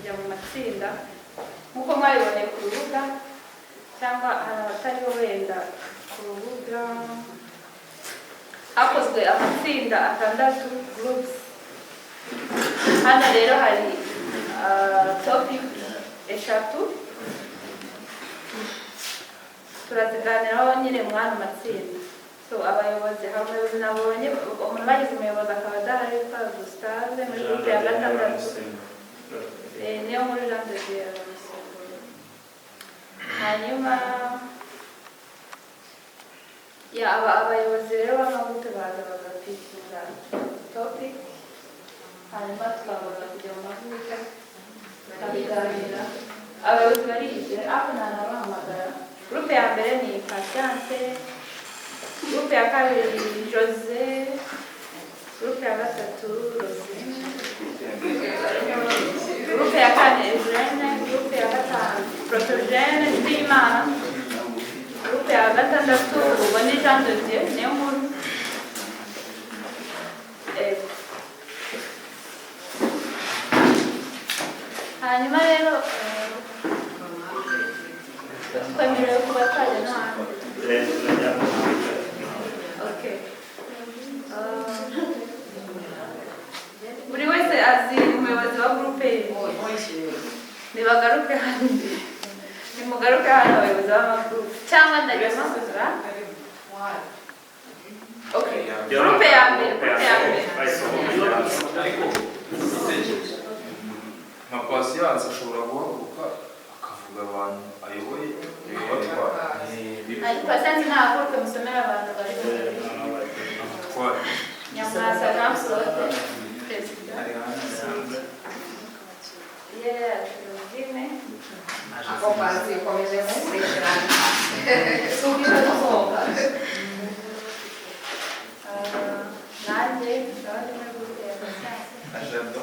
kujya mu matsinda nkuko mwabibonye ku rubuga cyangwa ahatari wenda ku rubuga hakozwe amatsinda 6 groups. Hano rero hari topic 3 turaziganiraho nyine mwana matsinda. So abayobozi hamwe nabonye umuntu bagize umuyobozi akaba adahari kwa Gustave muri groupe ya 6 niyo muri Jean de Dieu. Hanyuma ya abayobozi rero b'amagurupe baza bagapikinga topic, hanyuma tukabona kujya mu magurupe tukabiganira. Abayobozi barize aho nanabahamagara. Groupe ya mbere ni Patience, groupe ya kabiri Jose, groupe ya gatatu Rosine, groupe ya kane Eugene, groupe ya gatanu Protogene Ndimana, groupe ya gatandatu Ubone Jean de Dieu niyo nkuru. Hanyuma rero twemerewe kuba twajya no hanze. Okay. Buri wese azi umuyobozi wa groupe nibagaruke hano, nimugaruke hano abayobozi b'amagurupe cyangwa ndagema kuzura. Okay. Groupe ya mbere, nka Patience ashobora guhaguruka akavuga abantu ayoboye batwara. Ariko Patience ntabwo musomera abantu bari Nyamwasa Ramsote President. Rosine. Ako pasi komeze mukirana. Subira kusohoka. Nanjye ndabona muri groupe ya Patience. Ajado.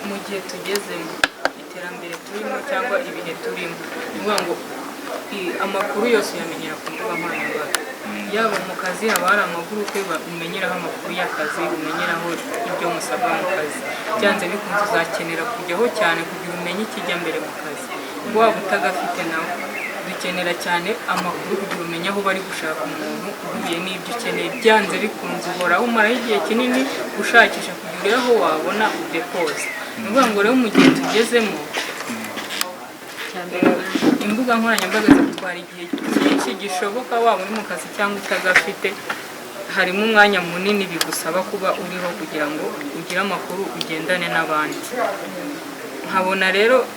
mu gihe tugezemo iterambere turimo cyangwa ibihe turimo, nivuga ngo amakuru yose uyamenyera ku mbuga nkoranyambaga, yaba mu kazi haba hari amagurupe umenyeraho amakuru y'akazi, umenyeraho ibyo musabwa mu kazi. Byanze bikunze uzakenera kujyaho cyane kugira umenye ikijya mbere mu kazi. Waba utagafite nawe dukenera cyane amakuru kugira umenye aho bari gushaka umuntu uhuye n'ibyo ukeneye. Byanze bikunze uhoraho umaraho igihe kinini ushakisha kugira aho wabona udepoze. Nivuga ngo rero mu gihe tugezemo imbuga nkoranyambaga zitwara igihe cyinshi gishoboka, waba uri mu kazi cyangwa utagafite, harimo umwanya munini bigusaba kuba uriho kugira ngo ugire amakuru ugendane n'abandi. Nkabona rero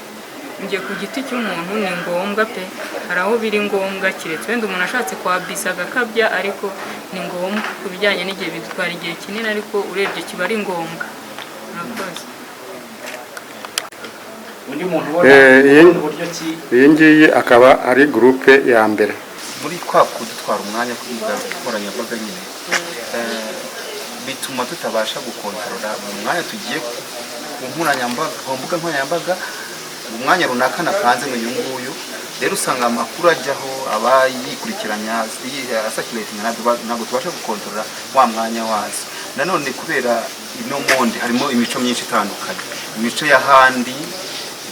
njye ku giti cy'umuntu ni ngombwa pe, hari aho biri ngombwa kiretse wenda umuntu ashatse kwabisa agakabya, ariko ni ngombwa ku bijyanye n'igihe bidutwara igihe kinini, ariko urebye kiba ari ngombwa. Murakoze. Undi muntu ubona uburyo ki iyi ngiyi akaba ari groupe ya mbere muri kwa kudutwara umwanya ku mbuga nkoranyambaga nyine, bituma tutabasha gukontorora mu mwanya tugiye ku mbuga nkoranyambaga, umwanya runaka napanze ngo nguyu rero usanga amakuru ajyaho aba yikurikiranya asakiratinga, ntabwo tubasha gukontorora wa mwanya wazo. Nanone kubera ino monde harimo imico myinshi itandukanye, imico y'ahandi,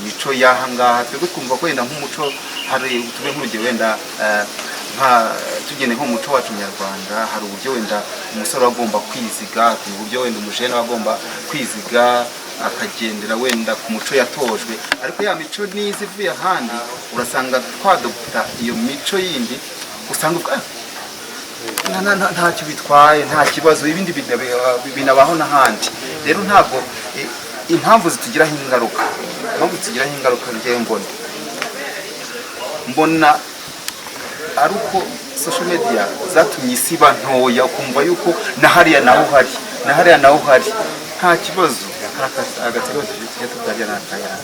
imico y'ahangaha, twebwe twumva ko wenda nk'umuco hari tube nk'urugero wenda tugene nk'umuco wacu nyarwanda, hari uburyo wenda umusore agomba kwiziga, uburyo wenda umujene agomba kwiziga akagendera wenda ku muco yatojwe, ariko ya mico niza ivuye ahandi urasanga twadopta iyo mico yindi usanga ntacyo bitwaye, nta kibazo, ibindi binabaho n'ahandi. Rero ntabwo impamvu zitugiraho ingaruka njyewe mbona ari uko social media zatumye isi iba ntoya, ukumva yuko na hariya naho hari nta kibazo, agatego tujya tutajya n'akaya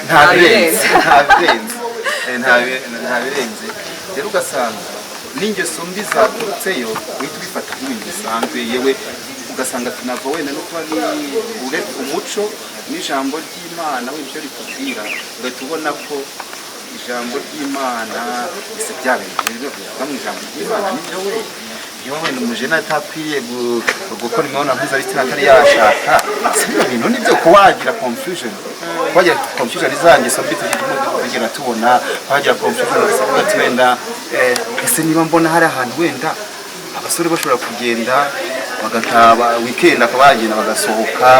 nta birenze. Rero ugasanga n'ingeso mbi zaturutseyo uhita ubifata nk'ibintu bisanzwe, yewe ugasanga tunava wenda no kuba umuco n'ijambo ry'Imana w'ibyo rikubwira, ugahita ubona ko ijambo ry'Imana ese bya bintu bivuga mu ijambo ry'Imana nibyo we iyo wenda umujene atakwiriye gukora imibonano mpuzabitsina atari yashaka, si ibyo bintu nibyo kuwagira confusion izangeso mbi tugenda tubona, wagira confusion ugasanga wenda ese niba mbona hari ahantu wenda abasore bashobora kugenda bagataba weekend akaba yagenda bagasohoka,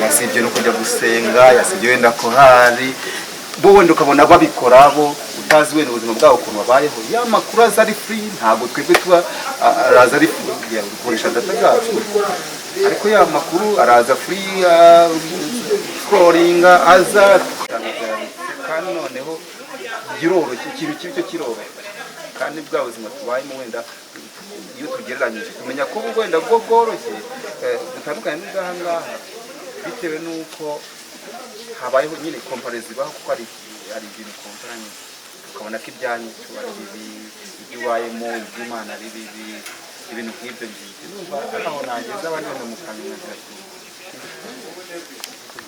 yasibye no kujya gusenga, yasibye wenda ko hari bo wenda ukabona babikora bo utazi wenda ubuzima bwabo ukuntu babayeho, ya makuru aza ari free, ntabwo twebwe tuba araza ari gukoresha data zacu, ariko ya makuru araza free, scrolling aza kandi noneho giroroshye, ikintu kibi cyo kiroroshye kandi bwa buzima tubayemo wenda iyo tugereranyije kumenya ko wenda bwo bworoshye butandukanye n'ubwaha ngaha, bitewe n'uko habayeho nyine comparison ibaho, kuko ari ibintu komparanye, ukabona ko ibyanyu ibyo ubayemo iby'Imana ibintu nk'ibyo ngibyo, numva aho nageze abandi bose mu kanwa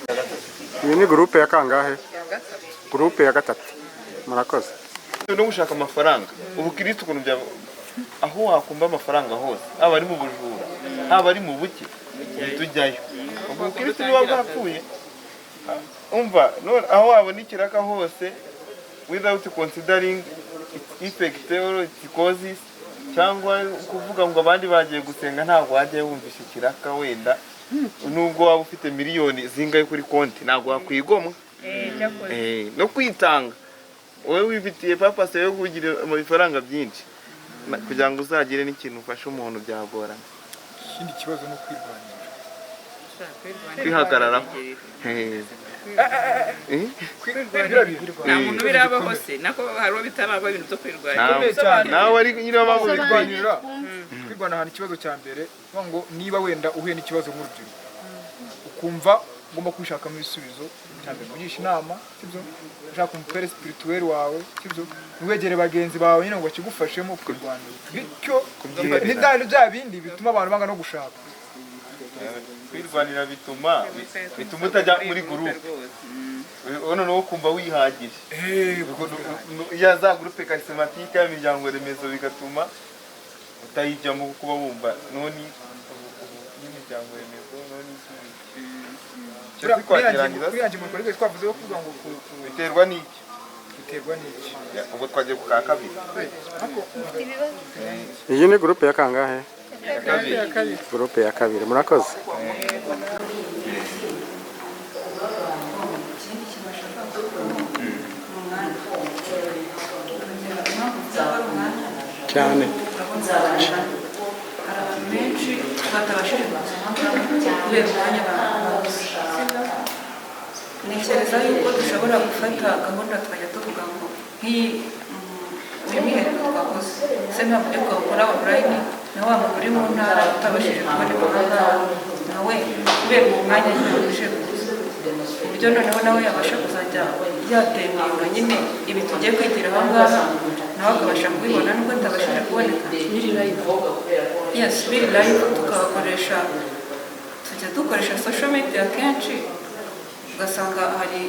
gatatu. Iyi ni groupe ya kangahe? Groupe ya gatatu. Murakoze. No gushaka amafaranga, ubukristo ukuntu bya aho wakumba amafaranga hose, aba ari mu bujura, aba ari mu buke, tujyayo. Ubukristo niba bwapfuye, umva none aho wabona ikiraka hose without considering its effect or its causes, cyangwa kuvuga ngo abandi bagiye gusenga ntabwo wajya wumvisha ikiraka wenda nubwo waba ufite miliyoni zingaye kuri konti ntabwo wakwigomwa no kwitanga wowe wifitiye papase yo kugira amafaranga byinshi kugira ngo uzagire n'ikintu ufashe umuntu byagora. Ikindi kibazo no kwihagararaho nta muntu birabaho se nako hariho bitaraba ibintu byo kwirwanya nawe ari nyine baba kwirwanira kwirwana ahantu ikibazo cya mbere ngo niba wenda uhuye n'ikibazo nk'urubyiruko ukumva ugomba kwishakamo ibisubizo cyangwa kugisha inama sibyo ushaka umupere spirituel wawe sibyo wegere bagenzi bawe nyine ngo bakigufashemo kwirwanira bityo n'indani bya bindi bituma abantu banga no gushaka kwirwanira bituma utajya muri groupe ono no kumva wihagije ya za groupe charismatique y'imiryango remezo bigatuma utayijyamo kuba wumva noni y'imiryango remezo noni kwiyangira mu kuri twavuze ko kuvuga ngo biterwa n'iki ubwo twagiye ku kabiri. Iyi ni groupe ya kangahe? Groupe ya kabiri. Murakoze. Cyane benshi batabashije kubera umwanya babuze. Ntekereza yuko dushobora gufata gahunda tukajya tuvuga ngo uyu mwiherero twakoze se ntabwo uri gukora online na wa muntu uri mu ntara utabashije kuboneka nawe kubera uwo mwanya yabashije uburyo noneho nawe yabasha kuzajya yatembera nyine ibi tugiye kwigira aho ngaho nawe akabasha kubibona nubwo atabashije kuboneka biri live tukabakoresha tujya dukoresha social media kenshi ugasanga hari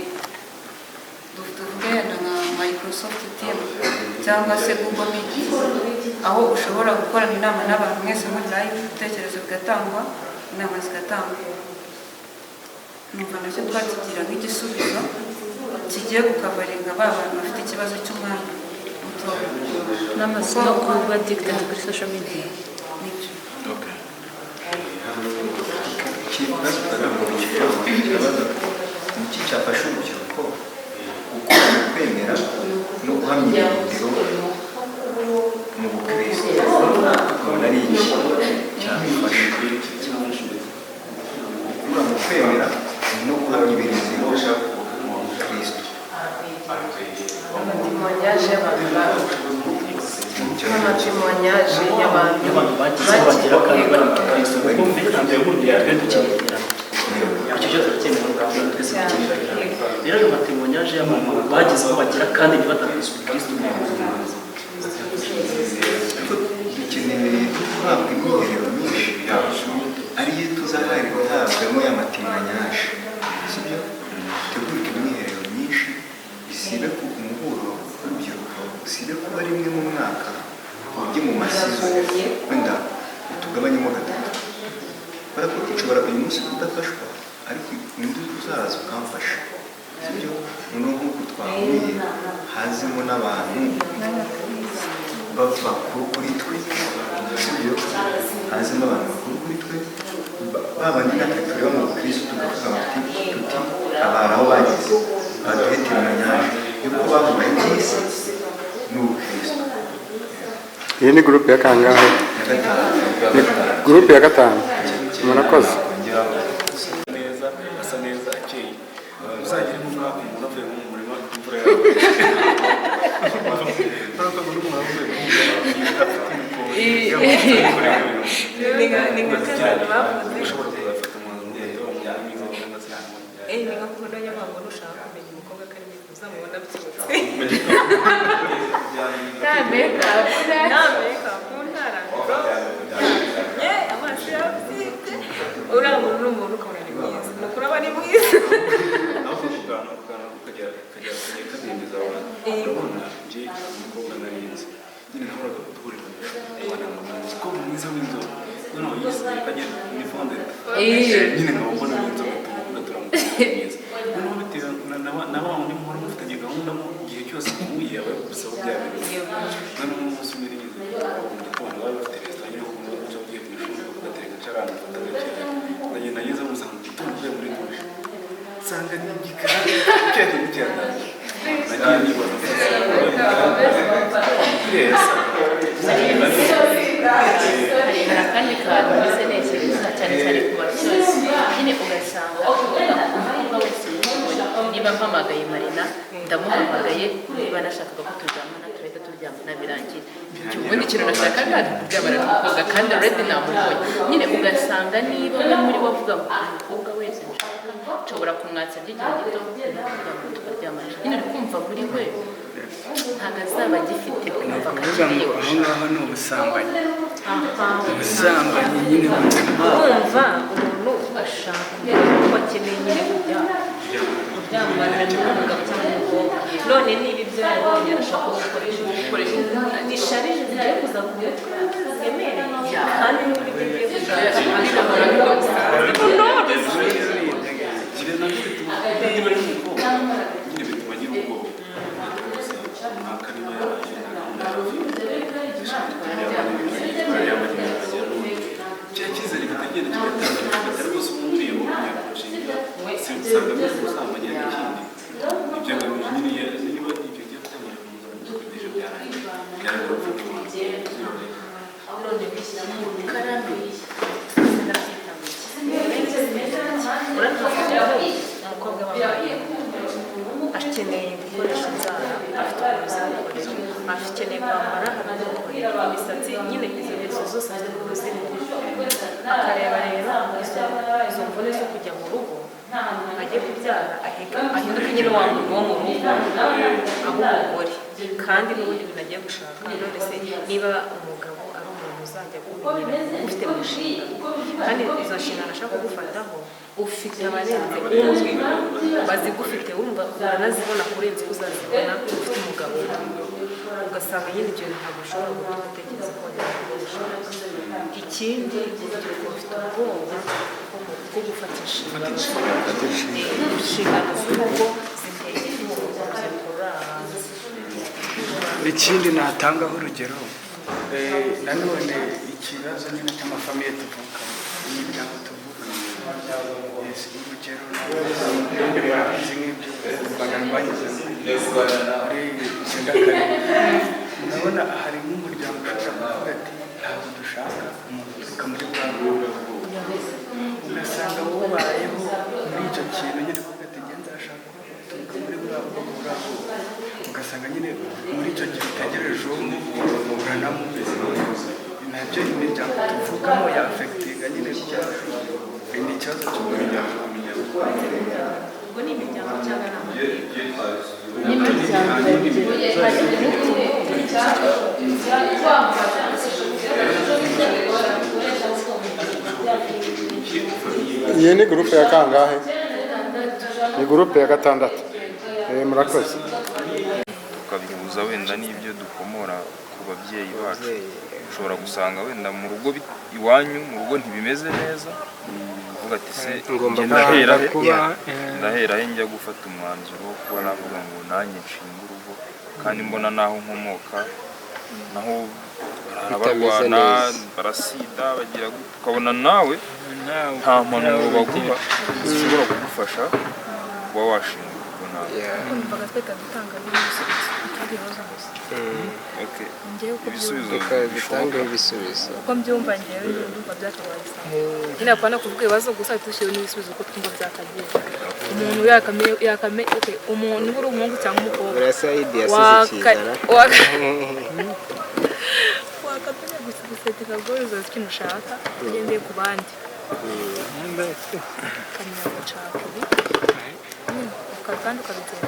tuvuge nka Microsoft Teams cyangwa se Google Meet aho ushobora gukorana inama n'abantu mwese muri live ibitekerezo bigatangwa inama zigatangwa. Numva nacyo twakigira nk'igisubizo kigiye gukavaringa ba bantu bafite ikibazo cy'umwanya n'amasomo kuba addicted kuri social media rero ikibazo iki cyafasha urubyiruko gukora kwemera no guhamya ibirindiro mu bukristo ukabona ari iki cyafasha gukura mu kwemera no guhamya ibirindiro mu bukristo. Témoignage y'abantu n'amatémoignage y'abantu bagize bagera kandi bari mu Kristo kumvikana y'uburyo twe dukenera icyo cyo turakemera kandi twese dukenera rero ayo matémoignage y'abantu bagize bagera kandi ntibatabize Kristo mu buzima dukeneye guhabwa imyiherero myinshi ariyo tuzaharirwa habwamo y'amatémoignage sibyo tegurika imyiherero myinshi isibe ku umuhuro w'urubyiruko usibe kuba rimwe mu mwaka ujye mu masizo wenda utugabanyemo gatatu kubera ko ushobora uyu munsi kudafashwa ariko undi uzaza ukamfasha sibyo noneho nk'uko twahuye hazimo n'abantu bakuru kuri twe sibyo hazimo abantu bakuru kuri twe babandi natwe tureba mu bukristo tukavuga tuti abari aho bageze baduhe témoignage yuko bahuye n'isi n'ubukristo. Iyi ni gurupe ya kangahe? Ni gurupe ya gatanu. Murakoze. Neza asa neza akeye uzagire nk'umwaka umuntu avuye mu murima imvura yawe ushobora kuzafata umwanzuro ni gahunda y'abantu nushaka kumenya umukobwa ko ari mwiza uzamubona byose nta makeup ku ntara amaso yabyimbye uriya muntu ni umuntu ukabona ni mwiza ni ukuri aba ari mwiza aho kugana ukajya kabindiza abantu urabona nje umukobwa narinzi nyine nahoraga guhurira abana muzi ko mwiza w'inzobe noneho yisigaye ajya muri fonde nyine nkaba mbona w'inzobe tumukunda turamukunda mwiza noneho bitewe na wa wundi muhora mufitanye gahunda mu gihe cyose muhuye aba gusaba bya bintu noneho umunsi umwe nigeze mu gitondo bari bafite resitora nyine kuko umuntu ugiye ku ishuri ugateka carana ufata gakeya ndagenda ngeze musanga mu gitondo uvuye muri dushe nsanga ni igikara cyane n'icyandanje nagiye nibaza hari akandi kantu mbese ntekereza cyane cyane ku basore nyine ugasanga umukobwa wese niba mpamagaye Marina ndamuhamagaye niba nashakaga ko turyamana turahita turyamana birangira ubundi ikintu nashakaga kuryamana n'umukobwa kandi already namubonye nyine ugasanga niba umwe muri bo avuga ngo umukobwa wese nshobora kumwatsa by'igihe gito tukaryamana nyine uri kumva muri we ntabwo azaba agifite kumva ko akeneye aho ngaho ni ubusambanyi ubusambanyi nyine urumva umuntu ashaka ko akeneye nyine kuryamana n'umugabo cyangwa umukobwa none niba ibyo yabonye arashaka gukoresha isharije zigiye kuza ku mutwe zemereye kandi n'uburyo ugiye gushaka umukobwa wabaye akeneye gukoresha inzara afite ubuzima akeneye kwambara agakorera imisatsi nyine izo ngeso zose zirimo akareba rero izo mvune zo kujya mu rugo ajye kubyara ahinduke nyine wa muntu wo mu rugo aho umugore kandi n'ubundi bintu agiye gushaka none se niba umugabo ari umuntu uzajya kumenya ufite mu nshingano kandi izo nshingano ashaka kugufataho ufite abarenze umwe bazigufite wumva uranazibona kurenza uko uzazibona ufite umugabo ugasanga nyine ibyo ntabwo ushobora gutuma utekereza ko wajya ikindi urubyiruko rufite ubwoba bwo gufata inshingano z'urugo ziteye urubyiruko ruri hanze. ikindi natangaho urugero nanone ikibazo nyine cy'amafamiye tuvukamo imiryango tuvukamo urugero n'ubundi bahanzi nk'ibyo mbana banyuze muri icyenda kane ndabona hari nk'umuryango ushobora kuvuga ati ntabwo dushaka turuka muri bwa bwoko ugasanga wubayeho muri icyo kintu nyine kuvuga ati ngenzi ashaka turuka muri bwa bwoko ugasanga nyine muri icyo gihe utegereje uwo uranamugeze nabyo imiryango tuvugamo yafekitinga nyine kuko ni ikibazo cy'umuryango ubwo ni imiryango cyangwa iyi ni gurupe ya kangahe? Ni gurupe ya gatandatu. Murakoze. tukabihuza wenda n'ibyo dukomora ku babyeyi bacu. Ushobora gusanga wenda mu rugo iwanyu mu rugo ntibimeze neza, uvuga ati se ndahera he njya gufata umwanzuro wo kuba navuga ngo nanjye nshinga urugo kandi mbona naho nkomoka naho barabana barasida bagira ukabona nawe nta mpanuro baguha zishobora kugufasha kuba washinga urugo nawe. Numvaga twita gutanga ibisubizo bitanga ibisubizo uko mbyumva ngewe ndumva byakabaye nyine apana kuvuga ibibazo gusa tushyiriwe n'ibisubizo uko twumva byakagiye umuntu yakame umuntu uri umuhungu cyangwa umukobwa urasayidi yasize ikizara wakatumye gusetika gozo ikintu ushaka ugendeye ku bandi kamenya gushaka kandi ukabigera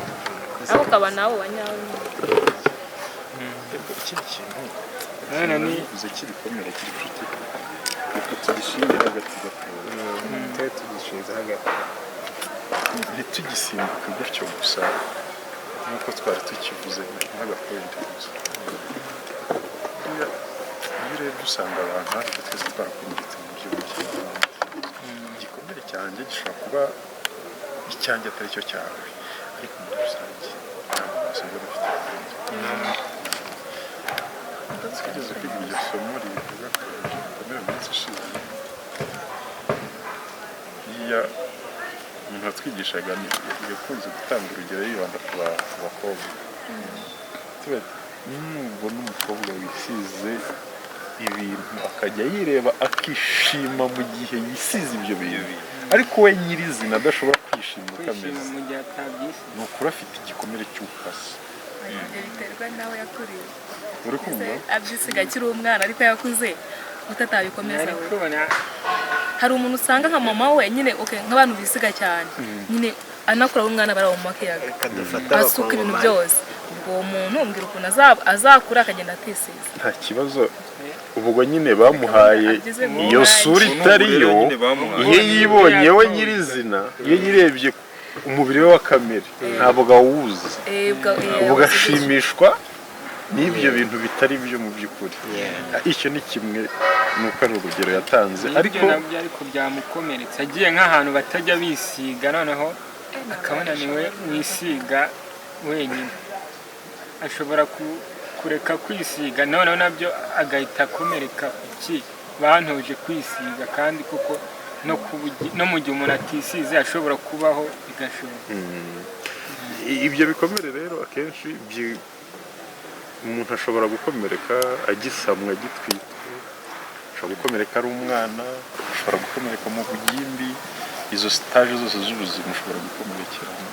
abo ukaba nawe wanyawe ikindi kintu ni uze kibikomera kiri nshuti reka tugishingira hagati gatoya tugishinze hagati ntitugisimbuke gutyo gusa nk'uko twari tukivuze nk'agapointi gusa. Iyo urebye usanga abantu ariko twese twarakomeretse mu buryo buke. Igikomere cyanjye gishobora kuba icyanjye atari cyo cyawe ariko muri rusange ntabwo basanzwe bafite twigeze kwiga iryo somo rivuga ku gikomere mu minsi ishize. Iya umuntu watwigishaga yakunze gutanga urugero yibanda ku bakobwa. Nubona umukobwa wisize ibintu akajya yireba akishima mu gihe yisize ibyo bintu ariko we nyirizina adashobora kwishima uko ameze, ni ukuri afite igikomere cy'ubukasa. biterwa nawe yakuriye uri kumva abyisiga akiri umwana ariko yakuze utatabikomeza hari umuntu usanga nka mama we nyine nk'abantu bisiga cyane nyine anakura umwana barawumakiyaga asuka ibintu byose ubwo muntu umbwira ukuntu azakura akagenda atisize nta kibazo. ubwo nyine bamuhaye iyo sura itariyo iyo yibonye we nyirizina iyo yirebye umubiri we wa kamere ntabwo awuzi ugashimishwa n'ibyo bintu bitari byo mu by'ukuri. Icyo ni kimwe nuko ari urugero yatanze ariko byamukomeretsa agiye nk'ahantu batajya bisiga noneho akabona niwe wisiga wenyine ashobora kureka kwisiga noneho nabyo agahita akomereka kuki bantoje kwisiga kandi kuko no mu gihe umuntu atisize ashobora kubaho bigashoboka. ibyo bikomere rero akenshi umuntu ashobora gukomereka agisamwa agitwitwe, ashobora gukomereka ari umwana, ashobora gukomereka mu bugimbi, izo stage zose z'ubuzima ushobora gukomerekeramo.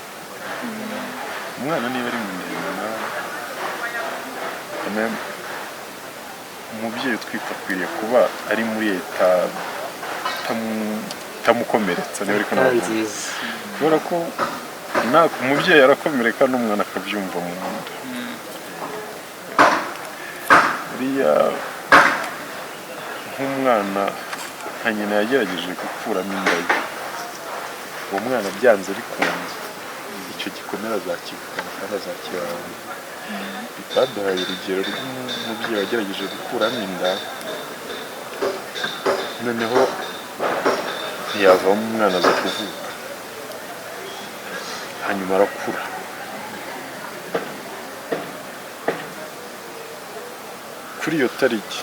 Umwana niba ari munini umubyeyi utwite akwiriye kuba ari muri leta itamukomeretsa niba ariko nziza kubera ko umubyeyi arakomereka n'umwana akabyumva mu nda. buriya nk'umwana nka nyina yagerageje gukuramo inda ye, uwo mwana byanze bikunze icyo gikomere azakivugana kandi azakibana. Baduhaye urugero rw'umubyeyi wagerageje gukuramo inda noneho ntiyavamo umwana aza kuvuka hanyuma arakura. Kuri iyo tariki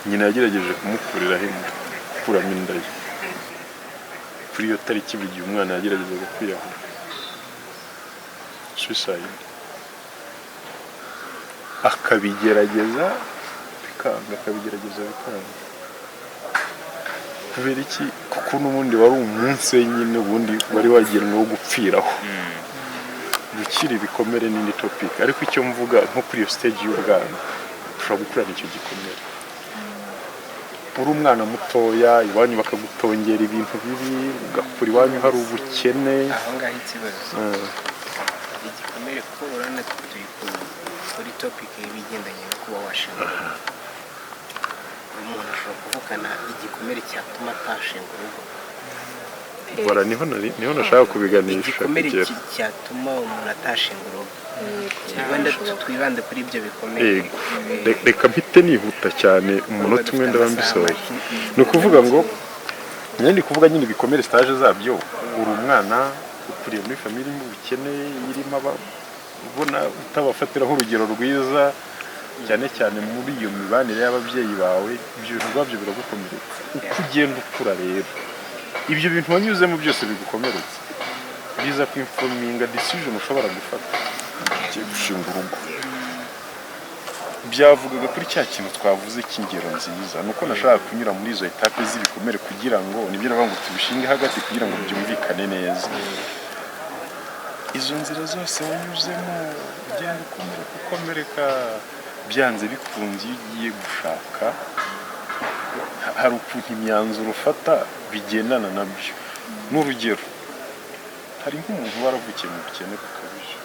nyina yagerageje kumukuriraho inda gukuramo inda ye kuri iyo tariki buri gihe umwana yageragezaga kwiyahura suicide akabigerageza bikanga kubera iki kuko n'ubundi wari umunsi wenyine ubundi wari wagenwe wo gupfiraho gukira ibikomere n'indi topic ariko icyo mvuga nko kuri iyo stage y'ubwana ushobora gukurana icyo gikomere uri umwana mutoya iwanyu bakagutongera ibintu bibi ugakura iwanyu hari ubukene aho ngaho ikibazo igikomere kuko urana turi kuri topic y'ibigendanye no kuba washinga umuntu ashobora kuvukana igikomere cyatuma atashinga urugo bora niho nashaka kubiganisha igikomere cyatuma umuntu atashinga urugo twibande kuri ibyo bikomere reka mpite nihuta cyane umunota umwe ndaba mbisohoye ni ukuvuga ngo nyine kuvuga nyine ibikomere stage zabyo uri umwana ukuriye muri famille mu bukene irimo ubona utabafatiraho urugero rwiza cyane cyane muri iyo mibanire y'ababyeyi bawe ibyo bintu babyo biragukomeretsa uko ugenda ukura rero ibyo bintu wanyuzemo byose bigukomeretsa biza kwinforminga decision ushobora gufata ugiye gushinga urugo byavugaga kuri cya kintu twavuze cy'ingero nziza nuko nashaka kunyura muri izo etape z'ibikomere kugira ngo nibyo navuga ngo tubishinge hagati kugira ngo byumvikane neza izo nzira zose wanyuzemo ugenda ukomereka byanze bikunze iyo ugiye gushaka hari ukuntu imyanzuro ufata bigendana nabyo n'urugero hari nk'umuntu waravukiye mu bukene bukabije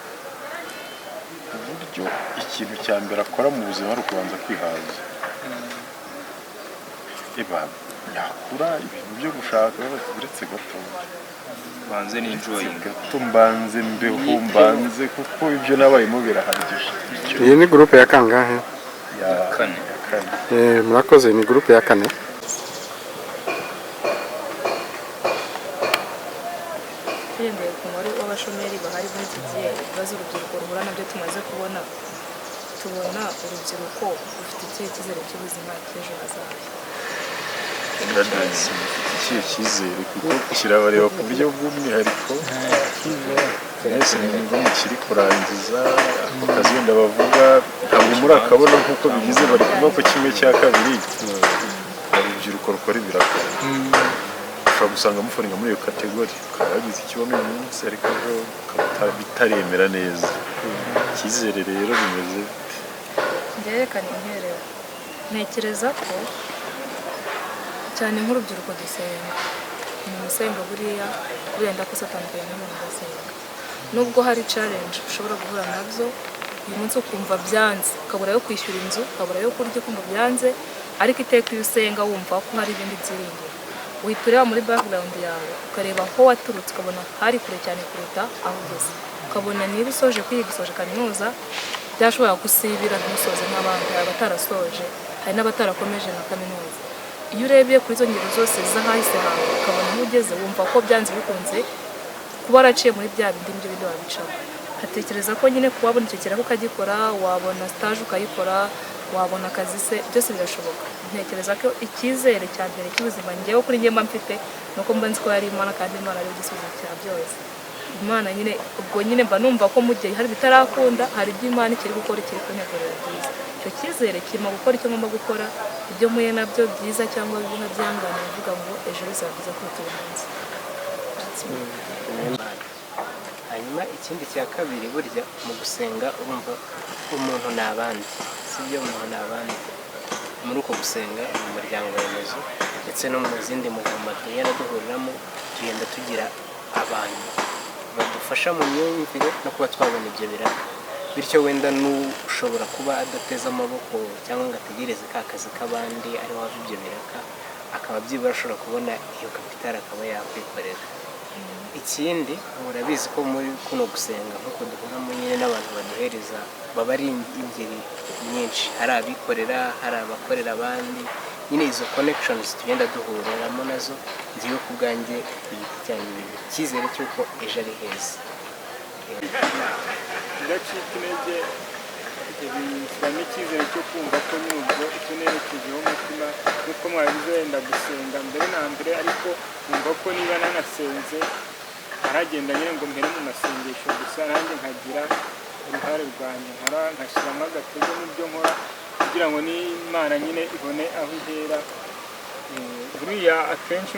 uburyo ikintu cya mbere akora mu buzima ari ukubanza kwihaza yakura ibintu byo gushaka uretse gato banze n'enjoying gato mbanze mbeho mbanze kuko ibyo nabayemo birahagije iyi ni groupe ya kangahe ya kane murakoze ni groupe ya kane twiyongeye ku mubare w'abashomeri bahari muri iki gihe ibibazo urubyiruko ruhura nabyo tumaze kubona tubona urubyiruko rufite ikihe cyizere cy'ubuzima cy'ejo hazaza ikihe cyizere kuko kirabareba ku buryo bw'umwihariko mwese mwumva mukiri kurangiza ako kazi wenda bavuga ntabwo murakabona nk'uko bigize bari kuvuga ko kimwe cya kabiri urubyiruko rukora ibiraka ushobora gusanga mufaringa muri iyo kategori ukaba wagize ikibazo uyu munsi ariko ukaba bitaremera neza icyizere rero bimeze byerekana interero ntekereza ko cyane nk'urubyiruko dusenga umuntu usenga buriya wenda ko satandukanye n'umuntu udasenga nubwo hari challenge ushobora guhura nabyo uyu munsi ukumva byanze ukabura yo kwishyura inzu ukabura yo kurya ukumva byanze ariko iteka iyo usenga wumva ko hari ibindi byiringiro uhita ureba muri background yawe ukareba aho waturutse ukabona hari kure cyane kuruta aho ugeze ukabona niba usoje kwiga usoje kaminuza byashobora gusibira ntusoze nk'abandi abatarasoje hari n'abatarakomeje na kaminuza iyo urebye kuri izo ngero zose z'ahahise hawe ukabona aho ugeze wumva ko byanze bikunze kuba waraciye muri bya bindi bindi wabicamo hatekereza ko nyine kuba wabona icyo kiraka ukagikora wabona stage ukayikora wabona akazi se byose birashoboka ntekereza ko icyizere cya mbere cy'ubuzima ngewe kuri njye mba mfite nuko mba nzi ko yari Imana kandi Imana ari igisubizo cya byose Imana nyine ubwo nyine mba numva ko mu gihe hari bitarakunda hari ibyo Imana ikiri gukora ikiri kuntegurira byiza icyo cyizere kirimo gukora icyo ngomba gukora ibyo muye nabyo byiza cyangwa bibi nkabyangana bivuga ngo ejo bizaba byiza kuruta uyu munsi hanyuma ikindi cya kabiri burya mu gusenga urumva umuntu ni abandi sibyo umuntu ni abandi muri uko gusenga mu muryango remezo ndetse no mu zindi muvuma tugenda duhuriramo tugenda tugira abantu badufasha mu myumvire no kuba twabona ibyo biraka bityo wenda n'ushobora kuba adateze amaboko cyangwa ngo ategereze ka kazi k'abandi ariho wava ibyo biraka akaba byibura ashobora kubona iyo kapitali akaba yakwikorera ikindi murabizi ko muri kuno gusenga nk'uko duhuramo nyine n'abantu baduhereza baba ari ingeri nyinshi hari abikorera hari abakorera abandi nyine izo connections tugenda duhuriramo nazo ngiye ku bwanjye igiti cyanjye bibi icyizere cy'uko ejo ari heza ndacika intege bishyiramo icyizere cyo kumva ko n'ubwo tunerekejeho umutima nk'uko mwabize wenda gusenga mbere na mbere, ariko numva ko niba nanasenze aragenda nyine ngo mbere mu masengesho gusa nanjye nkagira uruhare rwanjye nkora nkashyiramo agatege mu byo nkora kugira ngo n'Imana nyine ibone aho ihera. Buriya akenshi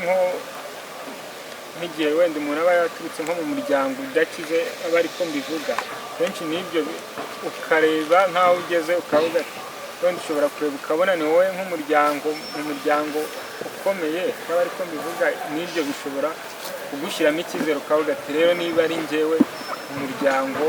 nk'igihe wenda umuntu aba yaturutse nko mu muryango udakize aba ariko mbivuga, kenshi n'ibyo ukareba nk'aho ugeze ukavuga ati wenda ushobora kureba ukabona ni wowe nk'umuryango mu muryango ukomeye nk'aba ariko mbivuga, n'ibyo bishobora kugushyiramo icyizere ukavuga ati rero niba ari njyewe umuryango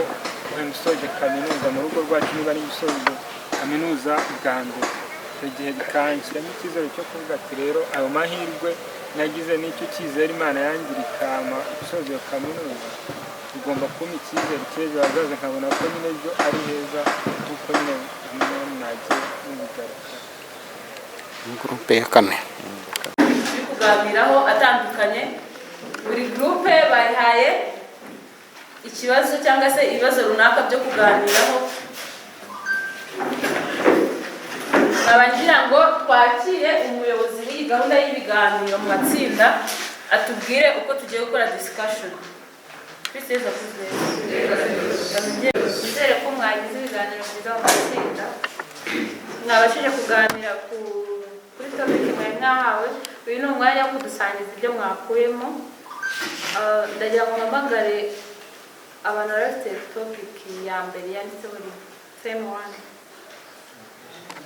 wenda usoje kaminuza mu rugo rwacu, niba ari usoje kaminuza bwa mbere, icyo gihe bikanshyiramo icyizere cyo kuvuga ati rero ayo mahirwe nagize n'icyo cyizere Imana yangiriye ikama gusoza iyo kaminuza, igomba kumpa icyizere cy'ejo hazaza nkabona ko nyine byo ari heza nk'uko nyine mwagiye mubigaragara. Gurupe ya kane turi kuganiraho atandukanye, buri gurupe bayihaye ikibazo cyangwa se ibibazo runaka byo kuganiraho. Ngira ngo twakire umuyobozi w'iyi gahunda y'ibiganiro mu matsinda atubwire uko tugiye gukora discussion. Nizere ko mwagize ibiganiro byiza mu matsinda, mwabashije kuganira kuri topic mwari mwahawe. Uyu ni umwanya wo kudusangiza ibyo mwakuyemo. Ndagira ngo mpamagare abantu bari bafite topic ya mbere yanditseho theme 1.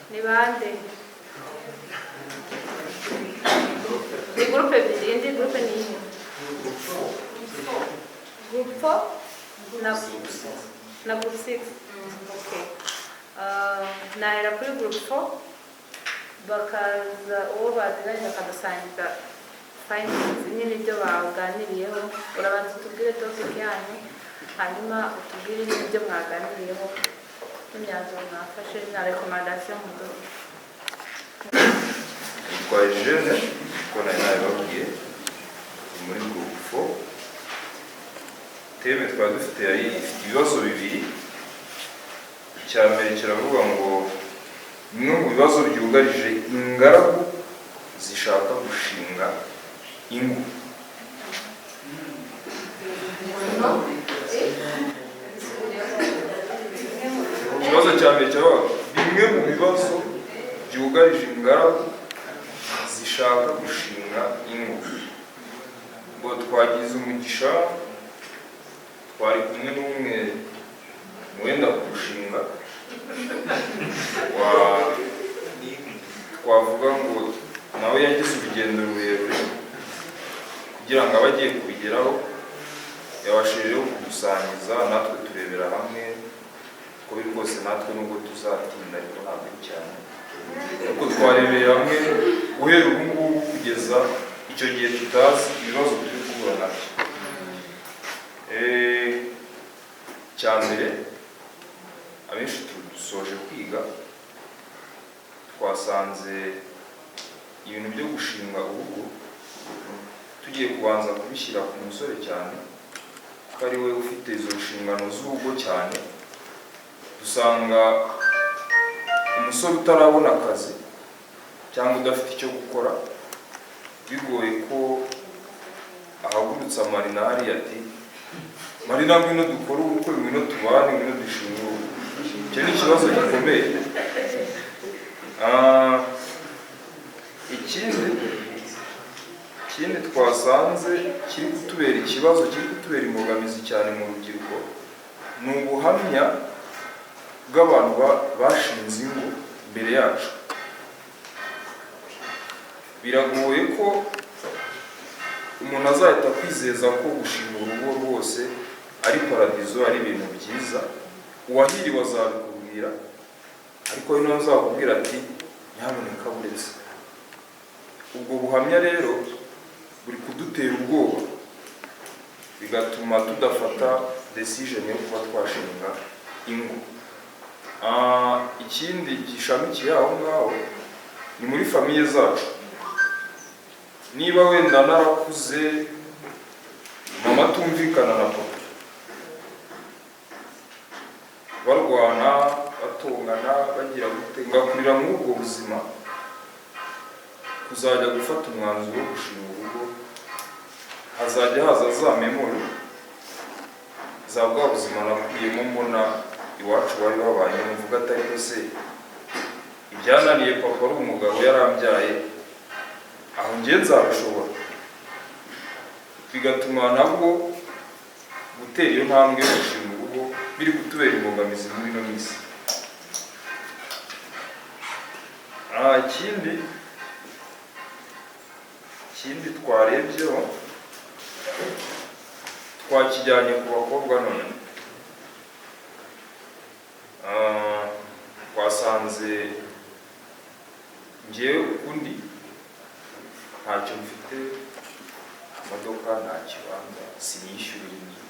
Ni bande? Ni groupe ebyiri, indi groupe ni iyi. Group 4 na group 6. Okay. Nahera kuri group 4 bakaza uwo baziranye bakadusangiza findings nyine ibyo baganiriyeho. Urabanza utubwire topic yanyu, hanyuma utubwire n'ibyo mwaganiriyeho n'imyanzuro mwafashe na recommandation muduha. Kwa jeune ko nari nababwiye muri group 4 teme twari dufite yari ifite ibibazo bibiri. Icya mbere kiravuga ngo bimwe mu bibazo byugarije ingaragu zishaka gushinga ingo. Ikibazo cya mbere cyavuga bimwe mu bibazo byugarije ingaragu zishaka gushinga ingo. Ngo twagize umugisha, twari kumwe n'umwe wenda kurushinga, twavuga ngo nawe yagize urugendo rurerure kugira ngo abe agiye kubigeraho, yabashije kudusangiza natwe turebera hamwe ko biri rwose natwe nubwo tuzatinda ariko ntabwo ari cyane, kuko twarebeye hamwe guhera ubu ngubu kugeza icyo gihe tutazi ibibazo turi guhura nabyo. Cya mbere abenshi dusoje kwiga twasanze ibintu byo gushinga urugo tugiye kubanza kubishyira ku musore cyane ko ari we ufite izo nshingano z'urugo cyane. Dusanga umusore utarabona akazi cyangwa udafite icyo gukora bigoye ko ahagurutsa Marina hariya ati Marina ngwino dukora ubukwe, ngwino tubane, ngwino dushinga urugo. Icyo ni ikibazo gikomeye. Ikindi twasanze kiri kutubera ikibazo, kiri kutubera imbogamizi cyane mu rubyiruko, ni ubuhamya bw'abantu bashinze ingo mbere yacu. Biragoye ko umuntu azahita kwizeza ko gushinga urugo rwose ari paradizo, ari ibintu byiza. Uwahiriwe azabikubwira, ariko we nawe azakubwira ati nyamuneka buretse. Ubwo buhamya rero buri kudutera ubwoba, bigatuma tudafata decision yo kuba twashinga ingo. Ikindi gishamikiye aho ngaho ni muri famiye zacu. Niba wenda narakuze mama tumvikana na papa barwana batongana bagira gute ngakurira muri ubwo buzima kuzajya gufata umwanzuro wo gushinga urugo hazajya haza za memori za bwa buzima nakuyemo mbona iwacu bari babanye mvuga atari ko se ibyananiye papa ari umugabo yarambyaye aho ngiye nzabishobora bigatuma nabwo gutera iyo ntambwe yo gushinga urugo biri kutubera imbogamizi muri ino minsi. Ikindi twarebyeho twakijyanye ku bakobwa none twasanze njyewe ukundi ntacyo mfite, imodoka nta kibanza sinishyura inzu,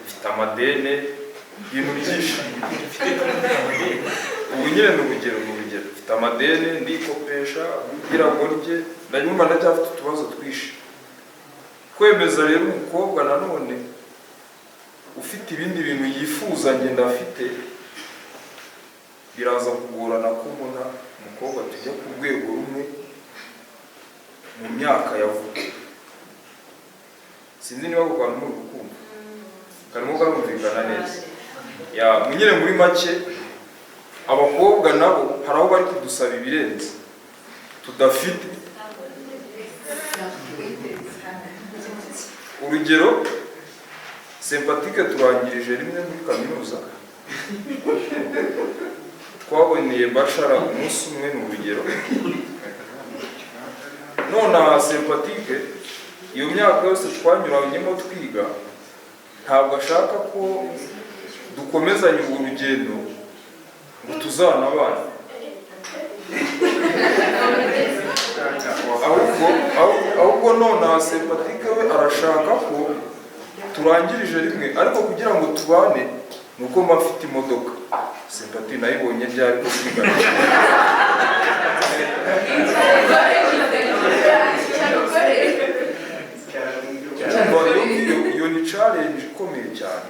mfite amadene ibintu byinshi ubu nyine ni urugero mfite amadene ndikopesha kugira ngo ndye ndanyuma ndacyafite utubazo twinshi. Kwemeza rero umukobwa nanone ufite ibindi bintu yifuza ngenda afite biraza kugorana ko mbona umukobwa tujya ku rwego rumwe mu myaka yavuga. Sinzi niba ku bantu muri urukundo karimo karumvikana neza nyine muri make abakobwa nabo hari aho bari kudusaba ibirenze tudafite. Urugero Sympathique turangirije rimwe muri kaminuza twaboneye bachelor umunsi umwe mu rugero, none Sympathique iyo myaka yose twanyuranyemo twiga ntabwo ashaka ko dukomezanya urugendo ngo tuzanabana, ahubwo none Sympathique we arashaka ko turangirije rimwe ariko kugira ngo tubane nuko mba mfite imodoka. Sympathique nayibonye ryari ko twigana iyo ni challenge ikomeye cyane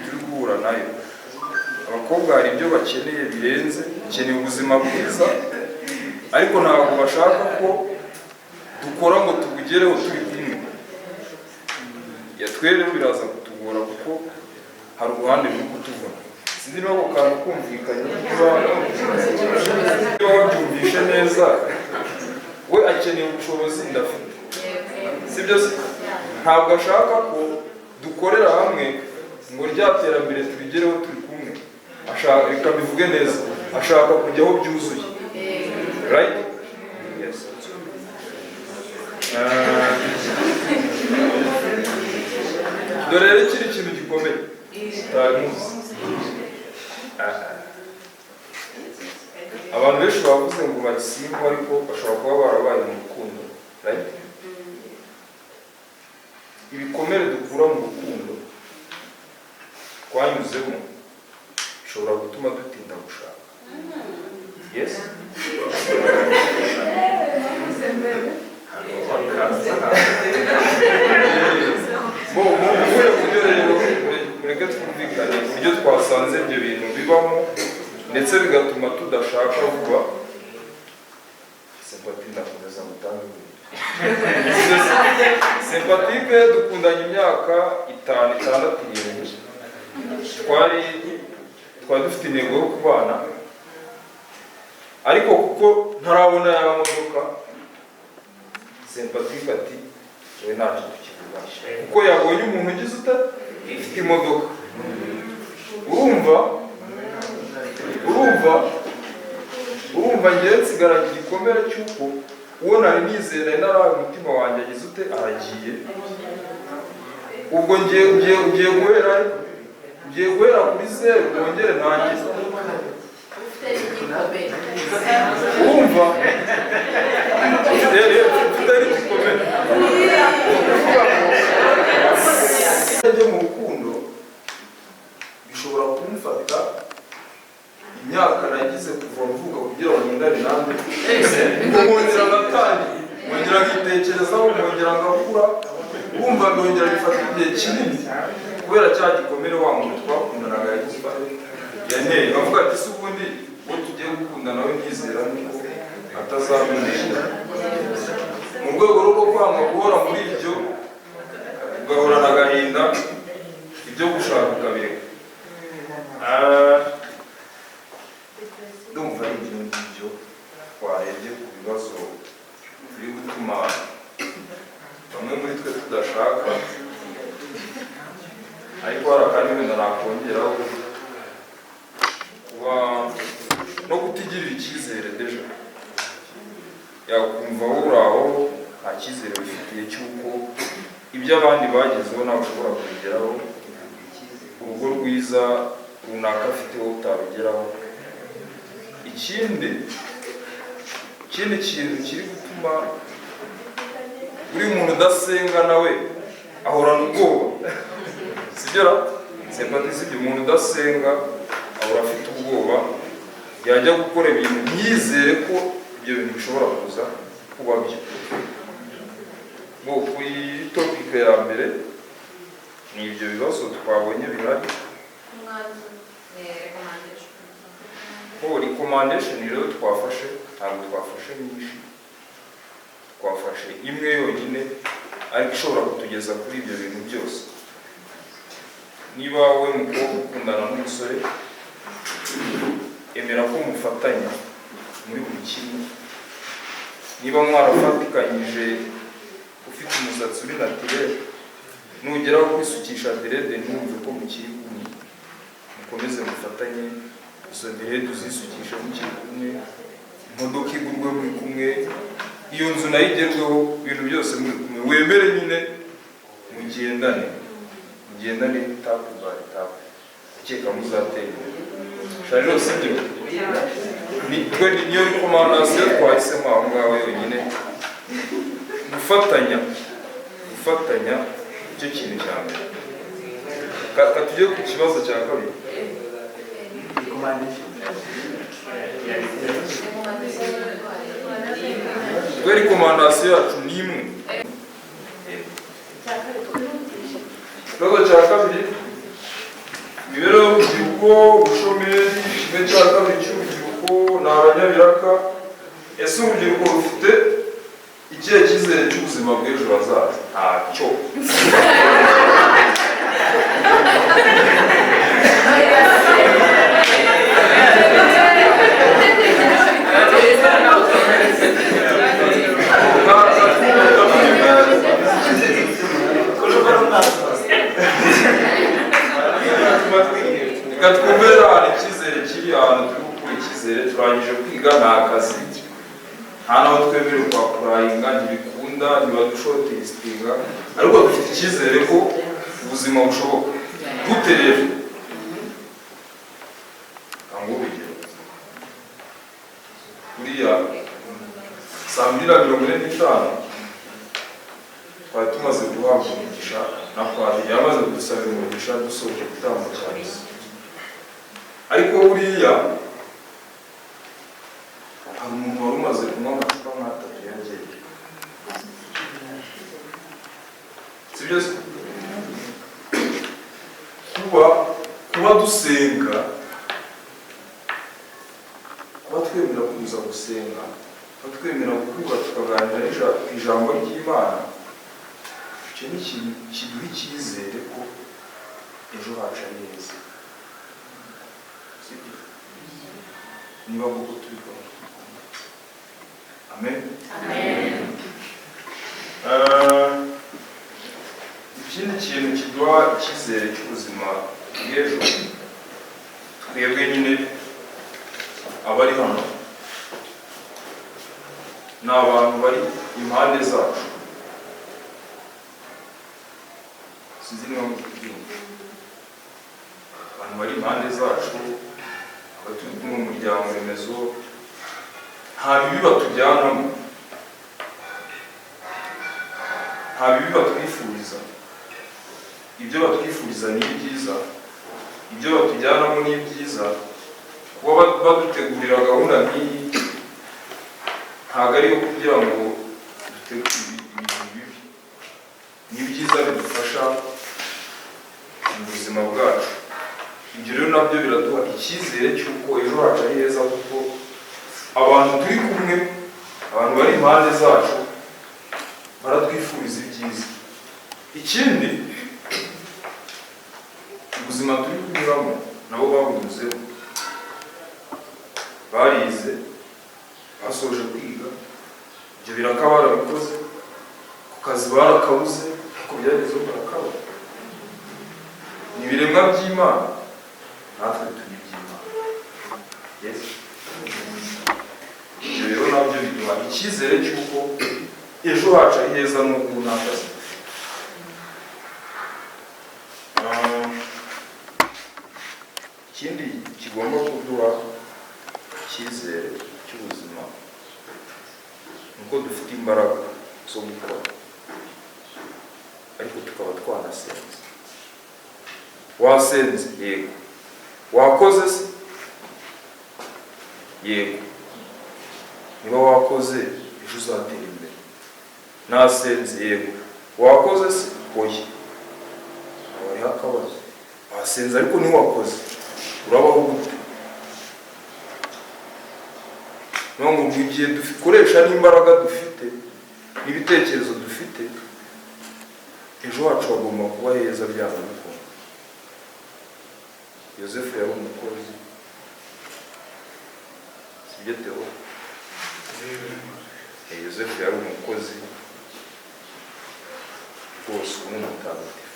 turi guhura nayo. Abakobwa hari ibyo bakeneye birenze, bakeneye ubuzima bwiza ariko ntabwo bashaka ko dukora ngo tubugereho turi kumwe. Twe rero biraza kutugora kuko hari uruhande ruri kutuvuna. Sinzi niba ako kantu kumvikanye niba wabyumvishe neza. We akeneye ubushobozi ndafite, sibyo se? Ntabwo ashaka ko dukorera hamwe ngo rya terambere tubigereho turi kumwe. Reka bivuge neza, ashaka kujyaho byuzuye, right? Yes. Dore rero ikindi kintu gikomeye utari muzi, abantu benshi bavuze ngo barisimba ariko bashobora kuba barabaye mu rukundo, right? Ibikomere dukura mu rukundo twanyuzemo bishobora gutuma dutinda gushaka. Yes? Mureke twumvikane uburyo twasanze ibyo bintu bibamo ndetse bigatuma tudashaka vuba. Sympathique ndakomeza gutanga Sympathique dukundanye imyaka 5-6 irindwi. Twari dufite intego yo kubana ariko kuko ntarabona ya modoka Sympathique ati we ntacyo tukibubasha kuko yabonye umuntu ugize ufite imodoka. urumva ngewe nsigaranye igikomere cy'uko uwo nari nizera narawe umutima wanjye agize aragiye. Ubwo ngiye guhera kuri zeru wongere ntangize. Urumva tutari gikomere njye mu rukundo bishobora kumfata imyaka nagize kuva mvuga kugira ngo ndari namwe nkongera ngatangiye nkongera nkitekerezaho nkongera ngakura. Urumva ndongera bifata igihe kinini kubera cya gikomere wa muntu twakundanaga yagize yanteye avuga ati se ubundi uwo tugiye gukunda nawe nizera niko atazamenyesha mu rwego rwo kwanga guhora muri ibyo ugahorana agahinda ibyo gushaka ukabireka. Ndumva ari ibyo ngibyo twarebye ku bibazo biri gutuma bamwe muri twe tudashaka, ariko hari akandi wenda nakongeraho kuba no kutigirira icyizere deja, yakumva wowe uri aho nta cyizere bifitiye cy'uko ibyo abandi bagezeho nawe ushobora kubigeraho, urugo rwiza runaka afite wowe utabigeraho. Ikindi kintu kiri gutuma buri muntu udasenga nawe ahorana ubwoba sibyo ra sempatize ibyo umuntu udasenga ahora afite ubwoba yajya gukora ibintu ntiyizere ko ibyo bintu bishobora kuza kuba byo. Ngo kuri topike ya mbere ni ibyo bibazo twabonye bihari. Recommendation rero twafashe ntabwo twafashe nyinshi, twafashe imwe yonyine ariko ishobora kutugeza kuri ibyo bintu byose. Niba wowe mukobwa ukundana n'umusore, emera ko mufatanya muri buri kimwe. Niba mwarafatikanyije ufite umusatsi uri naturel, nugeraho kwisukisha derede ntumve ko mukiri kumwe, mukomeze mufatanye izo derede uzisukisha mukiri kumwe, imodoka igurwe muri kumwe, iyo nzu nayo igerweho, ibintu byose muri kumwe, wemere nyine mugendane tapu bari tapu, ukeka muzatera rero sibyo. Niyo rekomandasiyo twahisemo aho ngaho yonyine, gufatanya icyo kintu cya mbere. Tujye ku kibazo cya kabiri. Twe rekomandasiyo yacu ni imwe. Ikibazo cya kabiri, imibereho y'urubyiruko, ubushomeri. Kimwe cya kabiri cy'urubyiruko ni abanyabiraka. Ese urubyiruko rufite ikihe cyizere cy'ubuzima bw'ejo hazaza? Ntacyo. Reka twumvire ahantu icyizere kiri, ahantu turi gukura icyizere. Turangije kwiga nta kazi, nta naho twemerewe kwapurayinga, ntibikunda, ntibadushotistinga, ariko dufite icyizere ko ubuzima bushoboka. Gute rero? Ntabwo urugero kuriya 2:45 twari tumaze guhabwa umugisha na Padiri yamaze kudusabira umugisha dusoje igitambo cya misa. Ariko buriya hari umuntu wari umaze kunywa amacupa nk'atatu yageye, sibyo se? Kuba dusenga, kuba twemera kuza gusenga, kuba twemera guhura tukaganira ijambo ry'Imana, icyo ni ikintu kiduha icyizere ko ejo haca neza. Niba koko tubikora. Amen. Ikindi kintu kiduha icyizere cy'ubuzima bw'ejo, twebwe nyine abari hano ni abantu bari impande zacu. Sinzi niba mubyumva. Abantu bari impande zacu, turi mu muryango remezo, nta bibi batujyanamo, nta bibi batwifuriza. Ibyo batwifuriza ni ibyiza, ibyo batujyanamo ni ibyiza. Kuba badutegurira gahunda nk'iyi ntabwo ari yo kugira ngo dutegure ibintu bibi, ni byiza bidufasha mu buzima bwacu. ibyo rero nabyo biraduha icyizere cy'uko ejo hacu ari heza, kuko abantu turi kumwe, abantu bari impande zacu baratwifuriza ibyiza. Ikindi, ubuzima turi kunyuramo nabo babunyuzemo, barize, basoje kwiga, ibyo biraka barabikoze, ku kazi barakabuze, ariko byagezeho barakabona. Ni ibiremwa by'Imana, natwe turi iby'Imana. Yes. Ibyo rero nabyo biduha icyizere cy'uko ejo hacu ari heza n'ubu nta kazi. Ikindi kigomba kuduha icyizere cy'ubuzima ni uko dufite imbaraga zo gukora, ariko tukaba twanasenze. Wasenze? Yego. Wakoze se? Yego. Niba wakoze ejo uzatera imbere. Nasenze? Yego. Wakoze se? Oya. Hariho akabazo. Wasenze ariko ntiwakoze, urabaho gute? Nubwo mu gihe dukoresha n'imbaraga dufite n'ibitekerezo dufite, ejo hacu hagomba kuba heza byanga bikunda. Yosefu yari umukozi, sibyo Theo? Yosefu yari umukozi rwose w'umutagatifu.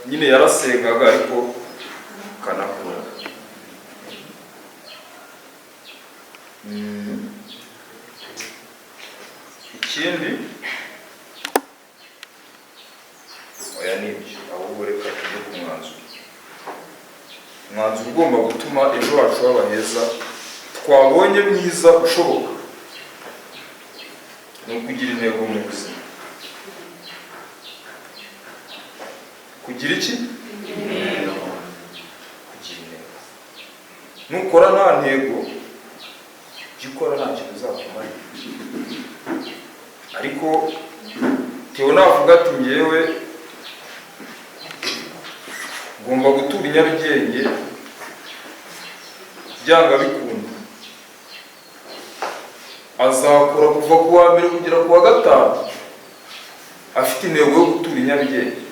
Nyine yarasengaga ariko kanakora. Ikindi, oya nibyo, ahubwo reka tujye ku mwanzuro. Umwanzuro ugomba gutuma ejo hacu haba heza twabonye mwiza ushoboka ni ukugira intego mu buzima. Kugira iki? Intego. Kugira intego. Nukora nta ntego, ibyo ukora ntacyo bizakumarira. Ariko Theo navuga ati njyewe ngomba gutura i Nyarugenge byanga bikunda, azakora kuva ku wa mbere kugera ku wa gatanu afite intego yo gutura i Nyarugenge.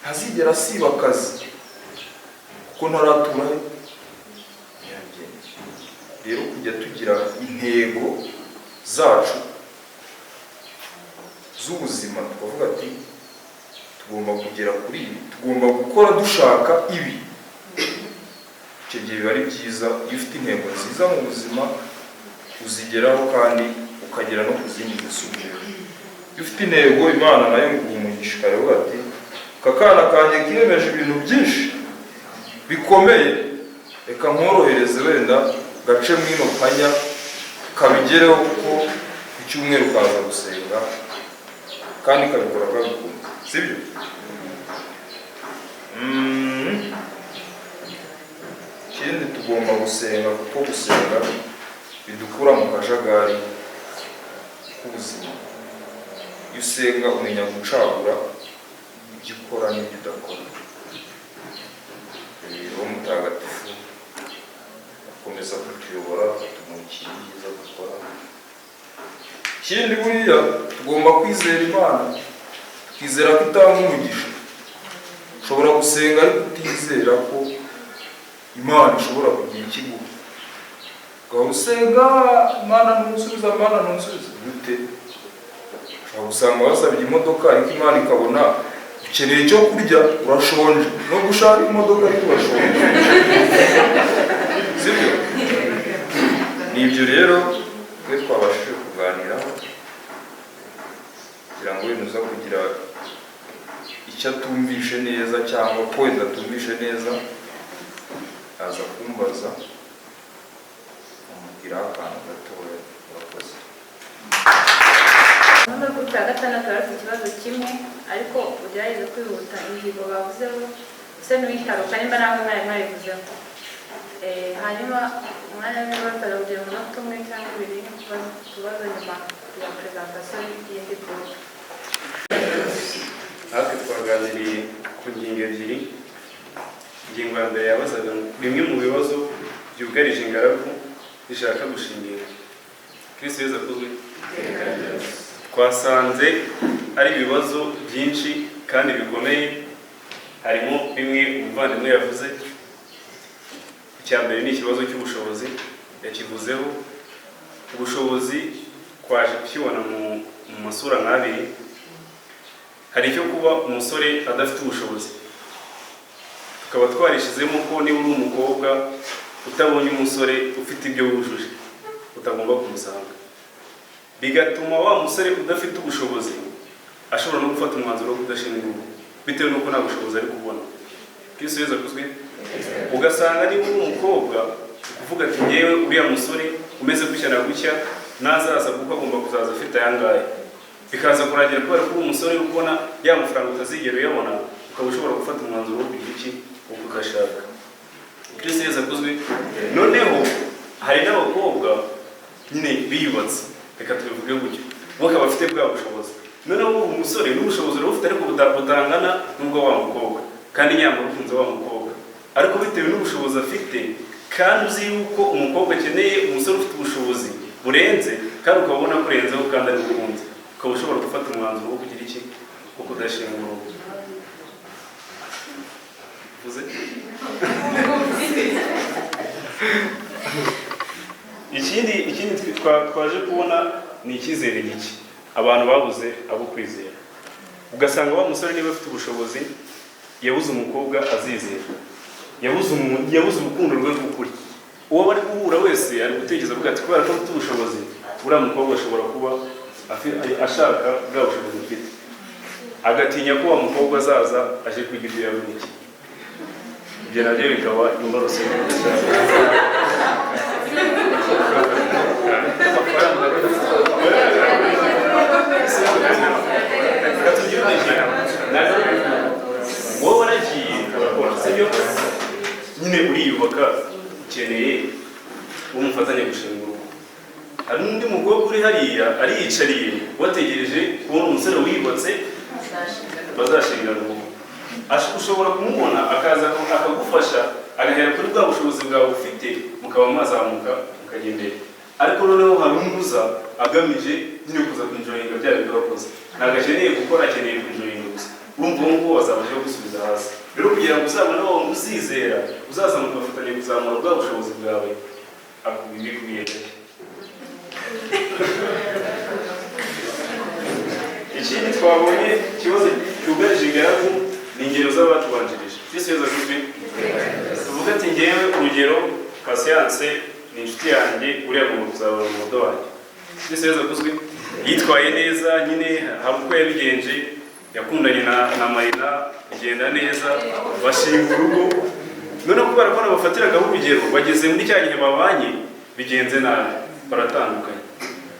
Ntazigera asiba akazi kuko ntaratura Nyarugenge. Rero kujya tugira intego zacu z'ubuzima, tukavuga ati tugomba kugera kuri ibi, tugomba gukora dushaka ibi. Icyo gihe biba ari byiza iyo ufite intego nziza mu buzima, uzigeraho kandi ukagera no ku zindi zisumbuye. Iyo ufite intego, Imana nayo nguha umugisha, ikavuga ati kakana kanjye kiyemeje ibintu byinshi bikomeye, reka nkorohereze wenda gace mwino kanya kabigereho, kuko icyumweru kaza gusenga kandi kabikora kabikunze, sibyo? Ikindi tugomba gusenga, kuko gusenga bidukura mu kajagari k'ubuzima. Iyo usenga umenya gucagura ibyo ukora n'ibyo udakora. Roho Mutagatifu akomeza kutuyobora, akatumurikira ibyiza dukora. Ikindi buriya tugomba kwizera Imana, tukizera ko itanga umugisha. Ushobora gusenga ariko utizera ko Imana ishobora kugira ikiguha. Ukaba usenga Imana ntunsubiza, Imana ntunsubiza, gute? Ushobora gusanga wasabye imodoka ariko Imana ikabona ukeneye icyo kurya, urashonje, no gushaka imodoka ariko urashonje. Sibyo? Ni ibyo rero twe twabashije kuganiraho kugira ngo wenda kugira icyo atumvishe neza cyangwa point atumvishe neza, aza kumbaza amubwira akantu gatoya. Urakoze. None gutya gatandatu ariko ikibazo kimwe, ariko ugerageze kwihuta ingingo bavuzeho se n'uyitaruka nimba nawe mwari mwarivuzeho. Hanyuma umwanya w'imwe batarabugira umunota umwe cyangwa ibiri kubaza nyuma ya presentation y'indi groupe. twaganiriye ku ngingo ebyiri. Ingingo ya mbere yabazaga bimwe mu bibazo byugarije ingaragu zishaka gushingira. Kristo Yesu akuzwe. Twasanze ari ibibazo byinshi kandi bikomeye, harimo bimwe umuvandimwe yavuze. Icya mbere ni ikibazo cy'ubushobozi, yakivuzeho. Ubushobozi twaje kukibona mu masura nk'abiri. Hari icyo kuba umusore adafite ubushobozi, tukaba twarishizemo ko niba uri umukobwa utabonye umusore ufite ibyo wujuje utagomba kumusanga, bigatuma wa musore udafite ubushobozi ashobora no gufata umwanzuro wo kudashinga urugo bitewe n'uko nta bushobozi ari kubona. Kristo Yesu akuzwe. Ugasanga niba uri umukobwa kuvuga ati ngewe uriya musore umeze gutya na gutya nazaza kuko agomba kuzaza afite ayangahe, bikaza kurangira kubera ko uri umusore ubona ya mafaranga utazigera uyabona, ukaba ushobora gufata umwanzuro wo kugira iki wo kudashaka. Kristo Yesu akuzwe. Noneho hari n'abakobwa nyine biyubatse, reka tubivuge gutyo, bakaba bafite bwa bushobozi. Noneho ubu umusore n'ubushobozi urabufite ariko butangana n'ubwo wa mukobwa, kandi nyamara ukunze wa mukobwa, ariko bitewe n'ubushobozi afite kandi uzi yuko umukobwa akeneye umusore ufite ubushobozi burenze kandi ukabona ko urenzeho kandi ari ukunze, ukaba ushobora gufata umwanzuro wo kugira iki wo kudashinga urugo. Ikindi twaje kubona ni icyizere gike. Abantu babuze abo kwizera, ugasanga wa musore niba afite ubushobozi yabuze umukobwa azizera, yabuze urukundo rwe rw'ukuri. Uwo bari guhura wese ari gutekereza avuga ati kubera ko afite ubushobozi uriya mukobwa ashobora kuba ashaka bwa bushobozi afite, agatinya ko wa mukobwa azaza aje kwiga ibyo yavunikiye. Ibyo nabyo bikaba imbarutso wowe waragiye urakora sibyo, nyine uriyubaka, ukeneye umufatanya gushinga urugo. Hari n'undi mukobwa uri hariya ariyicariye wategereje kubona umusore wiyubatse bazashingana urugo. Ushobora kumubona akaza akagufasha, agahera kuri bwa bushobozi bwawe ufite, mukaba mwazamuka mukajya imbere. Ariko noneho hari umuza agamije nyine kuza kwinjoyinga bya bintu wakoze, ntabwo akeneye gukora, akeneye kwinjoyinga gusa. Urumva ngo wazabaje gusubiza hasi. Rero kugira ngo uzabone aho uzizera, uzazamuka ugafatanya kuzamura bwa bushobozi bwawe, akubikubiye. Ikindi twabonye ikibazo cyugarije ingaragu ni ingero z'abatubanjirije. Kristo Yesu akuzwe. Tuvuga ati ngewe urugero Patience ni inshuti yanjye, uriya muntu kuzabona umudo wanjye. Kristo Yesu akuzwe. Yitwaye neza, nyine hari uko yabigenje, yakundanye na Marina, bigenda neza, bashinga urugo. Noneho kubera ko nabafatiragaho urugero, bageze muri cya gihe babanye bigenze nabi, baratandukanye.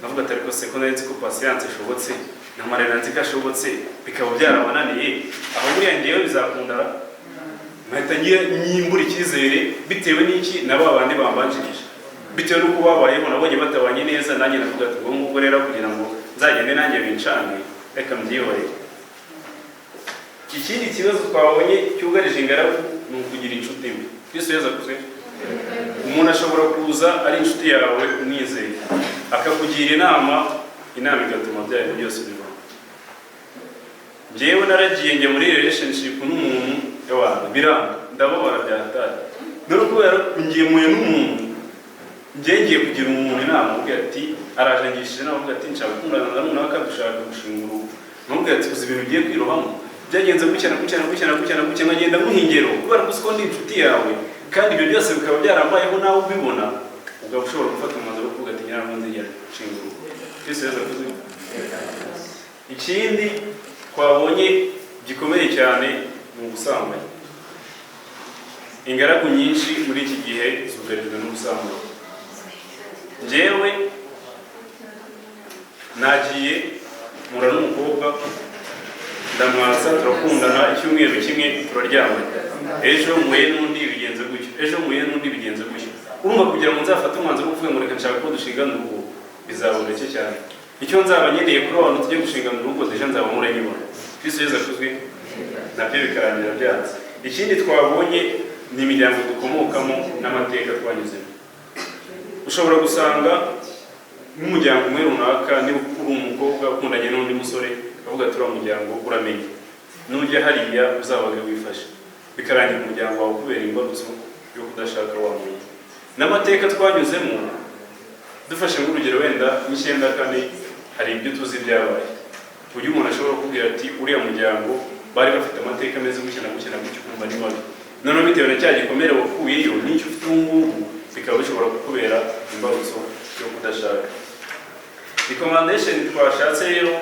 Navuga ati ariko se ko nari nzi ko Patience ashobotse na Marina nzi ko ashobotse, bikaba byarabananiye, aho buriya ngewe bizakundana. Nkahita nyimbura icyizere bitewe n'iki na ba bandi bambanjirije, bitewe n'uko babayeho nabonye batabanye neza, nanjye navuga ati ubwo ngubwo rero kugira ngo nzagende nanjye bincange, reka mbyihorere. Ikindi kibazo twabonye cyugarije ingaragu ni ukugira inshuti mbi. Kristo Yesu akuzwe. Umuntu ashobora kuza ari inshuti yawe umwizeye, akakugira inama igatuma bya bintu byose bibaho. Njyewe naragiye njya muri relationship n'umuntu y'abantu biranga, ndababara byahatari. None kubera ngiye muye n'umuntu, ngiye kugira umuntu inama, avuga ati arajangishije nawe, avuga ati nshaka gukundana na runaka akadushaka gushinga urugo. Navuga ati uzi ibintu ugiye kwirohamo byagenze gutya nkagenda muhingero kubera ko uzi ko ndi inshuti yawe, kandi ibyo byose bikaba byarambayeho nawe ubibona, ugaba ushobora gufata umwanzuro wo kuvuga ati nyirarume nzigera nshinga urugo. Kristo Yesu akuzwe. Ikindi twabonye gikomeye cyane ni ubusambanyi. Ingaragu nyinshi muri iki gihe zugarijwe n'ubusambanyi. Njyewe nagiye mura n'umukobwa, ndamwasa, turakundana, icyumweru kimwe turaryamana, ejo muye n'undi bigenze gutyo, ejo muye n'undi bigenze gutyo. Urumva kugira ngo nzafate umwanzuro wo kuvuga ngo reka nshaka ko dushingana urugo bizaboneke cyane. Icyo nzaba nkeneye kuri abantu tujye gushingana urugo deja nzaba muranyibona. Kristo Yesu akuzwe. nabyo bikarangira byanze. Ikindi twabonye ni imiryango dukomokamo n'amateka twanyuzemo. Ushobora gusanga nk'umuryango umwe runaka, niba uri umukobwa ukundanye n'undi musore avuga ati uriya muryango uramenye, nujya hariya uzabage wifashe, bikarangira umuryango wawe kubera imbarutso yo kudashaka wamenya. N'amateka twanyuzemo, dufashe nk'urugero wenda n'icyenda kane, hari ibyo tuzi byabaye, uburyo umuntu ashobora kubwira ati uriya muryango bari bafite amateka ameze gutya na gutya na gutya, ukumva ni mabi. Noneho bitewe na cya gikomere wakuyeyo n'icyo ufite ubu ngubu, bikaba bishobora kukubera imbarutso yo kudashaka. Recommendation twashatse rero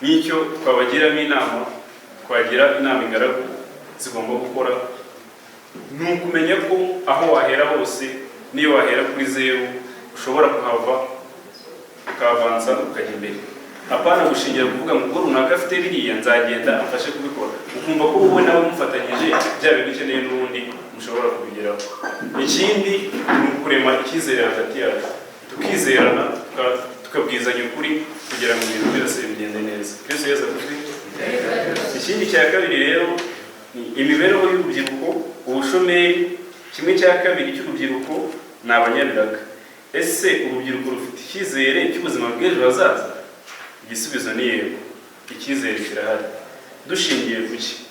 n'icyo twabagiramo inama, twagira inama ingaragu zigomba gukora, ni ukumenya ko aho wahera hose, niyo wahera kuri zeru, ushobora kuhava ukavansa ukajya imbere. Apana gushingira kuvuga ngo ubwo runaka afite biriya nzagenda amfashe kubikora, ukumva ko wowe nawe mufatanyije bya bintu ukeneye n'ubundi mushobora kubigeraho. Ikindi ni ukurema icyizere hagati yacu, tukizerana, tukabwizanya ukuri kugira ngo ibintu byose bigende neza. Kristo Yesu akuzwe. Ikindi cya kabiri rero ni imibereho y'urubyiruko, ubushomeri. Kimwe cya kabiri cy'urubyiruko ni abanyabiraga. Ese urubyiruko rufite icyizere cy'ubuzima bw'ejo hazaza? Igisubizo ni yego, icyizere kirahari. Dushingiye ku ki?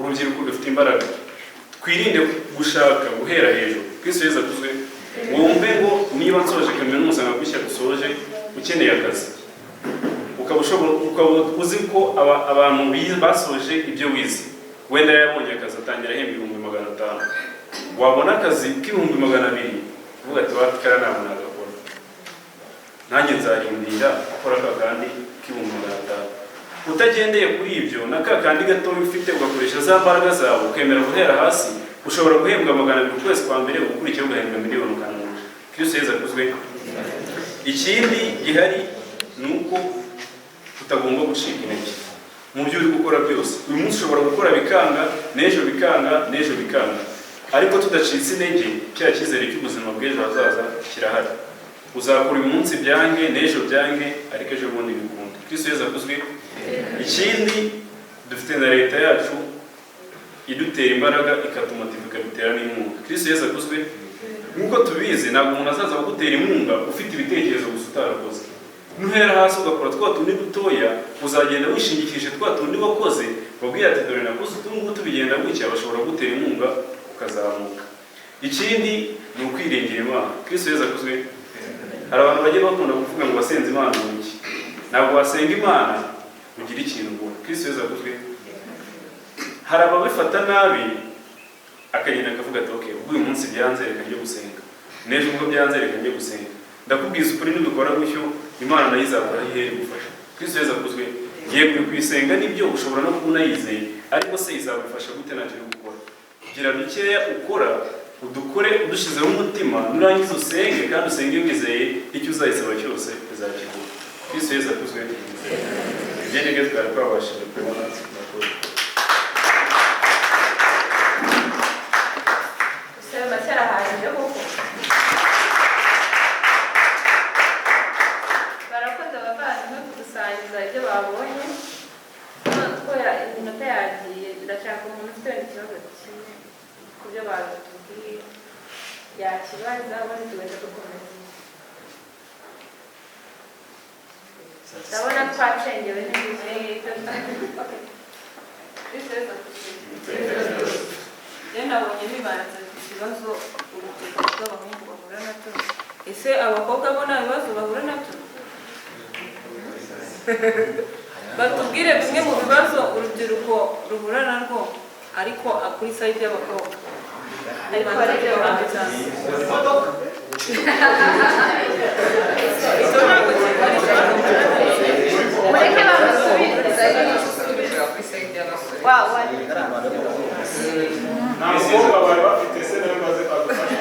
Urubyiruko rufite imbaraga, twirinde gushaka guhera hejuru. Kristo Yesu akuzwe. Wumve ngo niba nsoje kaminuza nka gutya dusoje ukeneye akazi, ukaba uzi ko abantu basoje ibyo wize, wenda yabonye akazi atangira ahembwa 500,000, wabona akazi k'200,000 uvuga ati watikara nabona agakora, nanjye nzarindira gukora aka kandi k'200,000. Utagendeye kuri ibyo na ka kandi gato ufite ugakoresha za mbaraga zawe ukemera guhera hasi, ushobora guhembwa 200,000 ku kwezi kwa mbere, ukurikiyeho ugahembwa 1,000,000 ukanunga. Kristo Yesu akuzwe. Ikindi gihari ni uko utagomba gucika intege mu byo uri gukora byose. Uyu munsi ushobora gukora bikanga, n'ejo bikanga, n'ejo bikanga, ariko tudacitse intege, cya cyizere cy'ubuzima bw'ejo hazaza kirahari. Uzakora uyu munsi byange, n'ejo byange, ariko ejo bundi bikunda. Kristo Yesu akuzwe. Ikindi dufite na leta yacu idutera imbaraga, ikatumotiva, ikadutera n'inkunga. Kristo Yesu akuzwe. Nk'uko tubizi, ntabwo umuntu azaza gutera inkunga ufite ibitekerezo gusa utarakoze. Nuhera hasi ugakora twa tundi dutoya, uzagenda wishingikije twa tundi wakoze, babwira ati dore nakoze utungu tubigenda gutya, bashobora gutera inkunga ukazamuka. Ikindi ni ukwiringira Imana. Kristo Yesu akuzwe. Hari abantu bagiye bakunda kuvuga ngo basenze Imana iki. Ntabwo wasenga Imana ugira ikintu ubona. Kristo Yesu akuzwe. Hari ababifata nabi, akagenda akavuga ati okay, ubwo uyu munsi byanze reka njye gusenga, n'ejo ubwo byanze reka njye gusenga. Ndakubwiza ukuri, nidukora gutyo Imana nayo izakora ihere gufasha. Kristo Yesu akuzwe. Yego kwisenga nibyo, ushobora no kubona yizeye, ariko se izabifasha gute ntacyo uri gukora? Gira dukeya ukora, udukore udushizeho umutima, nurangiza usenge, kandi usenge wizeye icyo uzayisaba cyose izakiguha. Kristo Yesu akuzwe. Ibyo nibyo twari twabashije kubona. Barakoze abavandimwe kudusangiza ibyo babonye. Kubera iminota yagiye, ndashaka umuntu ufite ikibazo kimwe ku byo batubwiye yakibaza, ubundi tugahita dukomeza. Ndabona twacengewe n'ibyo rero nabonye bibanza ku kibazo urubyiruko rw'abahungu bahura nacyo. Ese abakobwa bo nta bibazo bahura nabyo? Batubwire bimwe mu bibazo urubyiruko ruhura narwo, ariko kuri sayidi y'abakobwa. Ariko hari ibyo banditse icyo ntabwo kigari ikibazo mureke bamusubiriza kuri sayidi y'abasore. Nta mukobwa bari bafite se nawe maze bagufasha.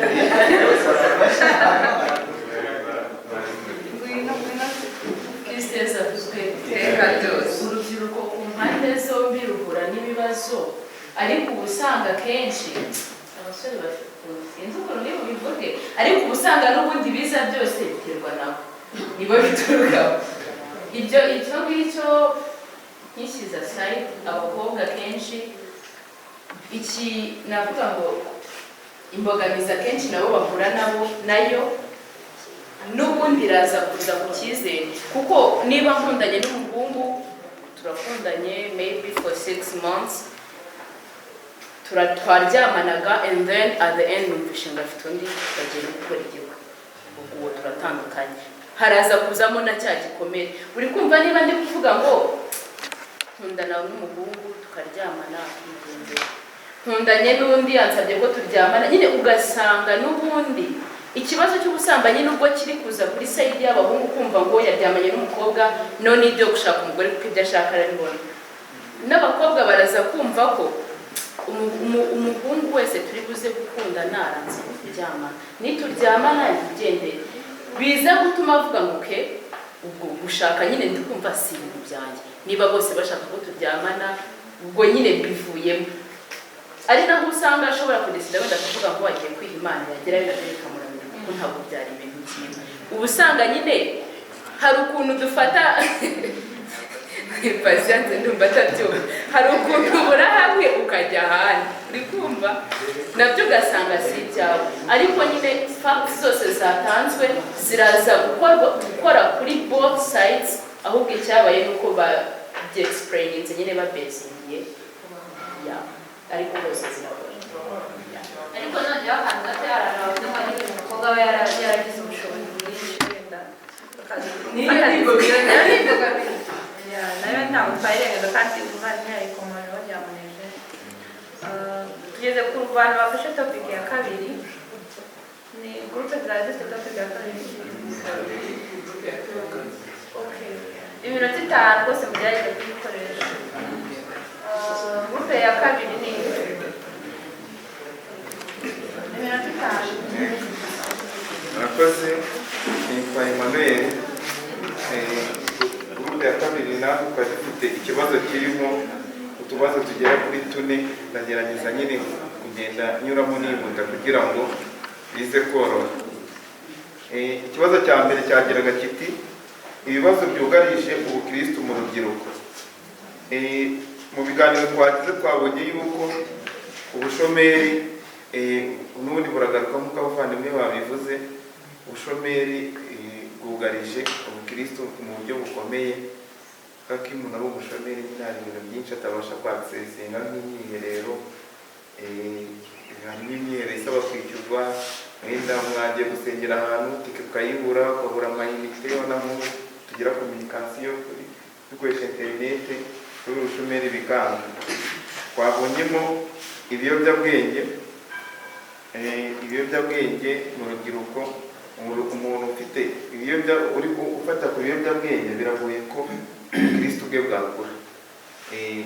Kristo Yesu akuzwe. Urubyiruko ku mpande zombi ruhura n'ibibazo, ariko uba usanga kenshi abasore sinzi ukuntu niba bivuge, ariko uba usanga n'ubundi biza byose biterwa nabo, nibo biturukaho. Ibyo ngicyo nkishyize aside abakobwa kenshi iki navuga ngo imbogamizi akenshi nabo bahura nayo n'ubundi iraza kuza ku cyizere, kuko niba nkundanye n'umuhungu turakundanye maybe for 6 months twaryamanaga and then at the end numvishe ngafite undi bagiye gukora igihugu, ubwo turatandukanye, haraza kuzamo na cya gikomere. Uri kumva niba ndi kuvuga ngo nkundana n'umuhungu tukaryamana akigendera, nkundanye n'undi yansabye ko turyamana, nyine ugasanga n'ubundi ikibazo cy'ubusambanyi nubwo kiri kuza kuri side y'abahungu, kumva ngo yaryamanye n'umukobwa none ibyo gushaka umugore kuko ibyo ashaka arabibona, n'abakobwa baraza kumva ko umuhungu wese turi buze gukunda naranze kuryamana, nituryamana yigendere, biza gutuma avuga ngo ke ubwo gushaka nyine ndi kumva si ibintu byanjye, niba bose bashaka ko turyamana ubwo nyine bivuyemo. Ari naho usanga ashobora kudesida wenda kuvuga ngo wagiye kwiha Imana yagera bigatereka muramira kuko ntabwo byari ibintu byiza. Ubu usanga nyine hari ukuntu dufata patience ndumva atabyumva, hari ukuntu ubura hamwe ukajya ahandi, uri kumva nabyo ugasanga si ibyawe, ariko nyine facts zose zatanzwe ziraza gukora kuri both sides, ahubwo icyabaye nuko explaininze nyine babesingiye ariko bose zirakora. Ariko noneho ahantu gato haraje ko ari umukobwa we yaragize ubushobozi bwinshi wenda nayo ntabwo twayirengaga kandi umwarimu yarikomoreho byamuneje. Tugeze ku bantu bafashe topic ya kabiri, ni groupe zizaba zifite topic ya kabiri. Iminota 5 rwose mugerageze kuyikoresha. Groupe ya kabiri ni iminota 5. Murakoze, nitwa Emmanuel. Groupe ya kabiri natwe twari dufite ikibazo kirimo utubazo tugera kuri 4, ndagerageza nyine kugenda nyuramo nihuta kugira ngo bize koroha. Ikibazo cya mbere cyagiraga kiti ibibazo byugarije ubukristo mu rubyiruko. Mu biganiro twagize twabonye yuko ubushomeri n'ubundi buragaruka nk'uko abavandimwe babivuze, ubushomeri bwugarije ubukristo mu buryo bukomeye, kuko umuntu ari umushomeri nyine hari ibintu byinshi atabasha kwakisesinga nk'imyiherero, harimo imyiherero isaba kwishyurwa, wenda mwagiye gusengera ahantu tike ukayibura, ukabura amayinite, naho tugira kominikasiyo dukoresha interinete, kuri ubushomeri bikanga. Twabonyemo ibiyobyabwenge mu rubyiruko. Umuntu ufite uri ufata ku biyobyabwenge biragoye ko Kristo ubwe bwakura.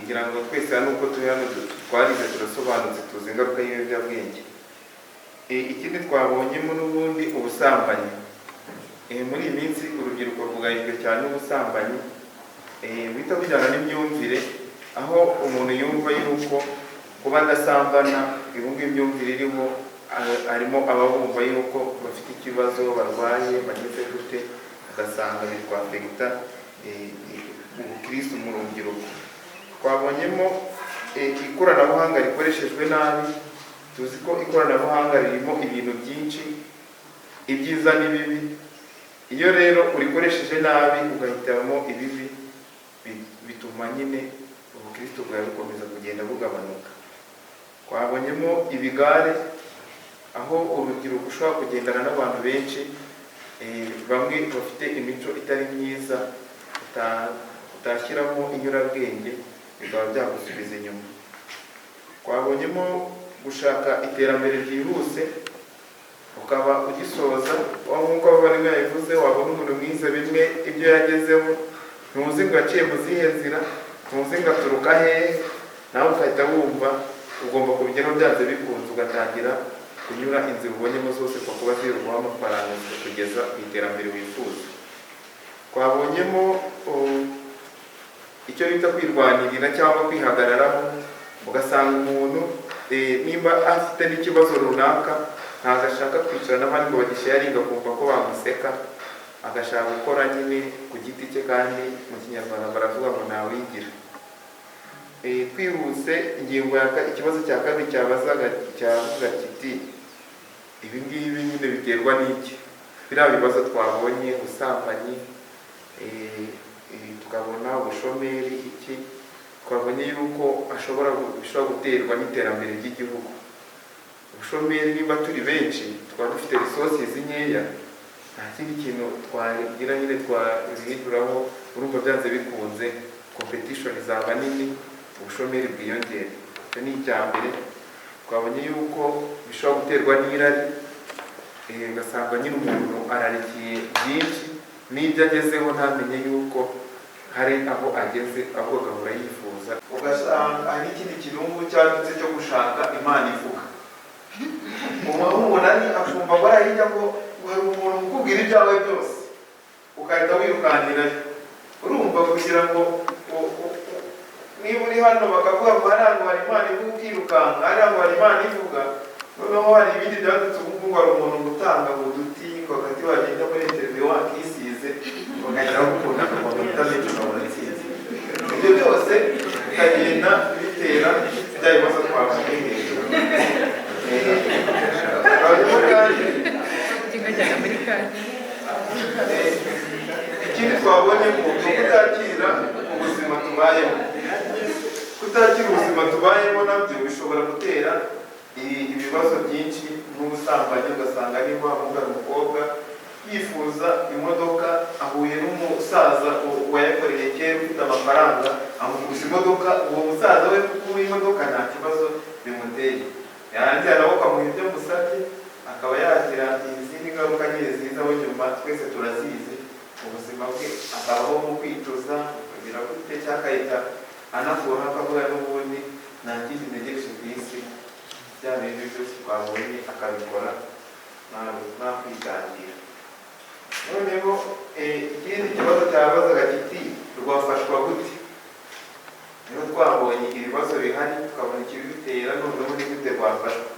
Ngira ngo twese hano uko turi hano twarize turasobanutse tuzi ingaruka y'ibiyobyabwenge. Ikindi twabonyemo n'ubundi ubusambanyi. Muri iyi minsi urubyiruko rwugarijwe cyane n'ubusambanyi, bita bijyana n'imyumvire, aho umuntu yumva yuko kuba adasambana ibunga imyumvire irimo, harimo ababumva yuko bafite ikibazo barwaye bageze gute, ugasanga biri kwafegita ubukristo mu rubyiruko. Twabonyemo ikoranabuhanga rikoreshejwe nabi. Tuzi ko ikoranabuhanga ririmo ibintu byinshi, ibyiza n'ibibi. Iyo rero urikoresheje nabi ugahitamo ibibi, bituma nyine ubukristo bwawe bukomeza kugenda bugabanuka. Twabonyemo ibigare, aho urubyiruko ushobora kugendana n'abantu benshi, bamwe bafite imico itari myiza, utashyiramo inyurabwenge, bikaba byagusubiza inyuma. Twabonyemo gushaka iterambere ryihuse, ukaba ugisoza nk'uko abavandimwe yabivuze, wabona umuntu mwiza bimwe ibyo yagezeho, ntuzi ngo yaciye mu zihe nzira, ntuzi ngo aturuka hehe, nawe ugahita wumva ugomba kubigeraho byanze bikunze, ugatangira kunyura inzira ubonyemo zose kwa kuba ziruguha amafaranga kugeza ku iterambere wifuza. Twabonyemo icyo bita kwirwanirira cyangwa kwihagararaho, ugasanga umuntu nimba afite n'ikibazo runaka ntabwo ashaka kwicara n'abandi ngo bagisharinga kumva ko bamuseka, agashaka gukora nyine ku giti cye, kandi mu kinyarwanda baravuga ngo ntawigira. twihuse ingingo ikibazo cya kabiri cyavuga kiti ibi ngibi nyine biterwa n'iki, biriya bibazo twabonye ubusambanyi, tukabona ubushomeri, iki twabonye yuko bishobora guterwa n'iterambere ry'igihugu. Ubushomeri niba turi benshi twaba dufite resources nkeya, nta kindi kintu twagira nyine twabihinduraho, urumva byanze bikunze competition izaba nini, ubushomeri bwiyongera. Icyo ni icya mbere. Twabonye yuko bishobora guterwa n'irari, ugasanga nyine umuntu ararikiye byinshi n'ibyo agezeho ntamenye yuko hari aho ageze, ahubwo agahora yifuza. Ugasanga hari ikindi kirungu cyadutse cyo gushaka Imana ivuga. Umuntu akumva ngo arahijya ngo hari umuntu ukubwira ibyawe byose ugahita wirukankirayo. Urumva kugira ngo niba uri hano bakavuga ngo hari ahantu hari Imana ivuga ukirukanka, hari ahantu hari Imana ivuga, noneho hari ibindi byadutse ubu ngubu hari umuntu gutanga ngo uduti ngo hagati wagenda muri interview wakisize bagahita bakunda amanota menshi ukabona atsinze. Ibyo byose bikagenda bitera bya bibazo twavuye hejuru. Ikindi twabonye ko kutakira ubuzima tubayemo, kutakira ubuzima tubayemo nabyo bishobora gutera ibibazo byinshi n'ubusambanyi. Ugasanga niba wamuga umukobwa yifuza imodoka, ahuye n'umusaza wayakoreye kera ufite amafaranga, amugurisha imodoka, uwo musaza we kuko imodoka nta kibazo bimuteye, yarangira nawe ukamuha ibyo musabye, akaba yagira izindi ngaruka nyine zizaho nyuma twese turazizi. Ubuzima bwe akabaho mu kwicuza kugira gute, cyangwa akahita anakura akavuga n'ubundi nta kindi ntegereje ku isi, bya bintu byose twabonye akabikora nta kwitangira. Noneho ikindi kibazo cyabazaga kiti rwafashwa gute. Niho twabonye ibibazo bihari tukabona ikibitera, noneho ni gute rwafashwa.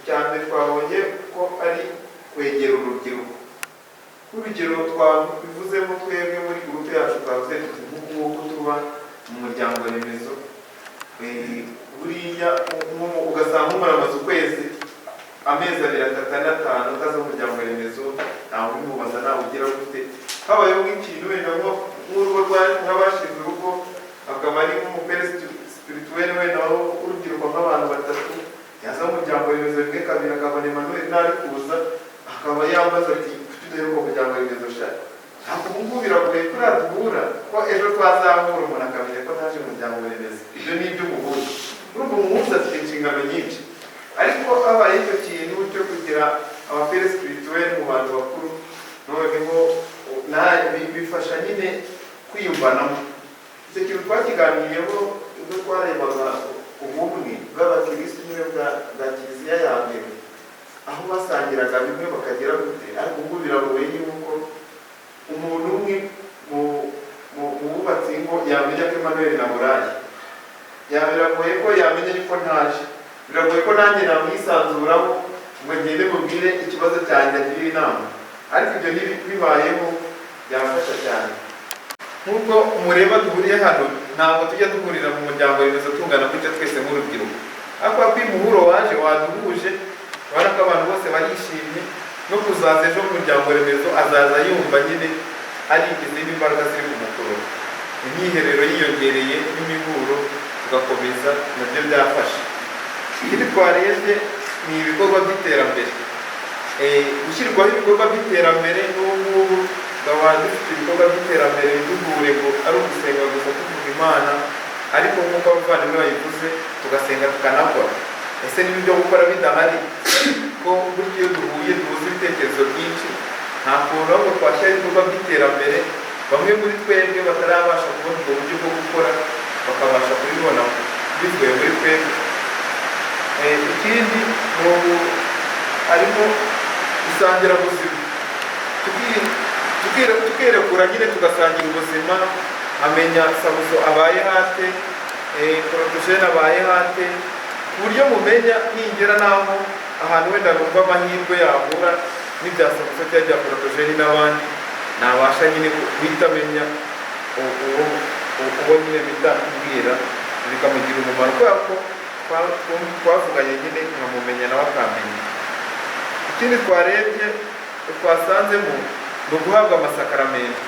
Icya mbere twabonye ko ari kwegera urubyiruko. Urugero twabivuzemo twebwe muri gurupe yacu, twavuze tuti nk'uko tuba mu muryango remezo, buriya ugasanga umara amaze ukwezi, amezi 2, 3, 5 utaza mu muryango remezo, ntawe ubimubaza, ntawe ugira gute. Habayeho nk'ikintu wenda nk'urugo nk'abashinze urugo, akaba ari nk'umupere spirituel wenda urubyiruko nk'abantu 3, yaza mu muryango remezo 1, 2 akabona Emmanuel ntari kuza, akaba yambaza ati tuderuko muryango remezo sha, ntabwo ubu ngubu biragoye duhura ko ejo twazahura umuntu akamenya ko ntaje mu muryango remezo. Ibyo ni iby'umuhuza. Urumva umuhuza afite inshingano nyinshi, ariko habaye icyo kintu cyo kugira abapere spirituel mu bantu bakuru, noneho bifasha nyine kwiyumvanamo. Icyo kintu twakiganiriyeho ubwo twarebaga ubumwe bw'abakirisitu nyine bwa kiliziya ya mbere, aho basangiraga bimwe bakagira gute. Ariko ubu biragoye yuko umuntu umwe mu bubatsi ngo yamenya ko Emmanuel naburaye, biragoye ko yamenya yuko ntaje, biragoye ko nanjye namwisanzuraho ngo ngende mubwire ikibazo cyanjye agire inama. Ariko ibyo bibayeho byafasha cyane. Nk'uko mureba duhuriye hano, ntabwo tujya duhurira mu muryango remezo tungana gutya twese nk'urubyiruko, ariko umuhuro waje waduhuje, urabona ko abantu bose barishimye, no kuzaza ejo mu muryango remezo azaza yumva nyine ari izindi mbaraga ziri kumukurura. Imyiherero yiyongereye n'imihuro tugakomeza, nabyo byafasha. Ikindi twarebye ni ibikorwa by'iterambere. Gushyirwaho ibikorwa by'iterambere, n'ubu tukaba dufite ibikorwa by'iterambere biduhure ngo ari ugusenga gusa tuvuga Imana, ariko nk'uko abavandimwe bayivuze tugasenga tukanakora. Ese niba ibyo gukora bidahari, ko buryo iyo duhuye duhuza ibitekerezo byinshi, nta kuntu ahubwo twashyira ibikorwa by'iterambere bamwe muri twebwe batarabasha kubona ubwo buryo bwo gukora bakabasha kubibona bivuye muri twebwe. Ikindi harimo isangirabuzima, tukerekura nyine tugasangira ubuzima, amenya Sabuso abaye hate, Protogene abaye hate, ku buryo mumenya ningera naho ahantu wenda numva amahirwe yahura n'ibya Sabuso cyangwa bya Protogene n'abandi, nabasha nyine guhita amenya uwo nyine bita kubwira bikamugira umumaro kubera ko twavuganye nyine nkamumenya nawe akamenya. Ikindi twarebye twasanzemo ni uguhabwa amasakaramentu.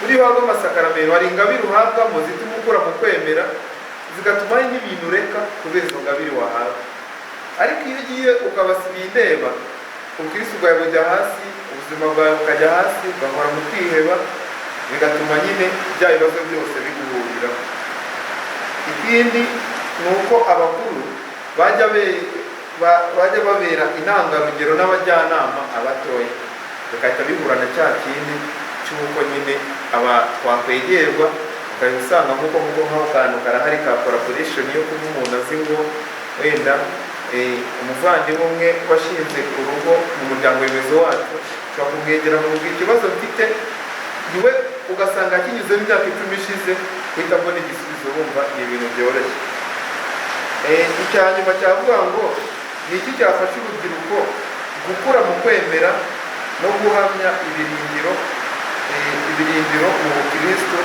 Muri uhabwa amasakaramentu hari ingabire uhabwamo zituma ukura mu kwemera, zigatuma hari n'ibintu ureka kubera izo ngabire wahawe. Ariko iyo ugiye ukabasiba indeba, ubukristo bwawe bujya hasi, ubuzima bwawe bukajya hasi, ugahora mu kwiheba, bigatuma nyine bya bibazo byose biguhuriraho. Ikindi ni uko abakuru bajya babera intangarugero n'abajyanama abatoya, bigahita bihura na cya kindi cy'uko nyine twakwegerwa ukahita usanga nk'uko nk'aho kantu karahari ka collaboration yo kuba umuntu azi ngo wenda umuvandimwe umwe washinze urugo mu muryango remezo wacu, ushobora kumwegera mubwira ikibazo mfite, niwe ugasanga kinyuzemo imyaka 10 ishize, uhita mbona igisubizo, wumva ni ibintu byoroshye. Icya nyuma cyavuga ngo ni iki cyafasha urubyiruko gukura mu kwemera no guhamya ibirindiro mu bukristo.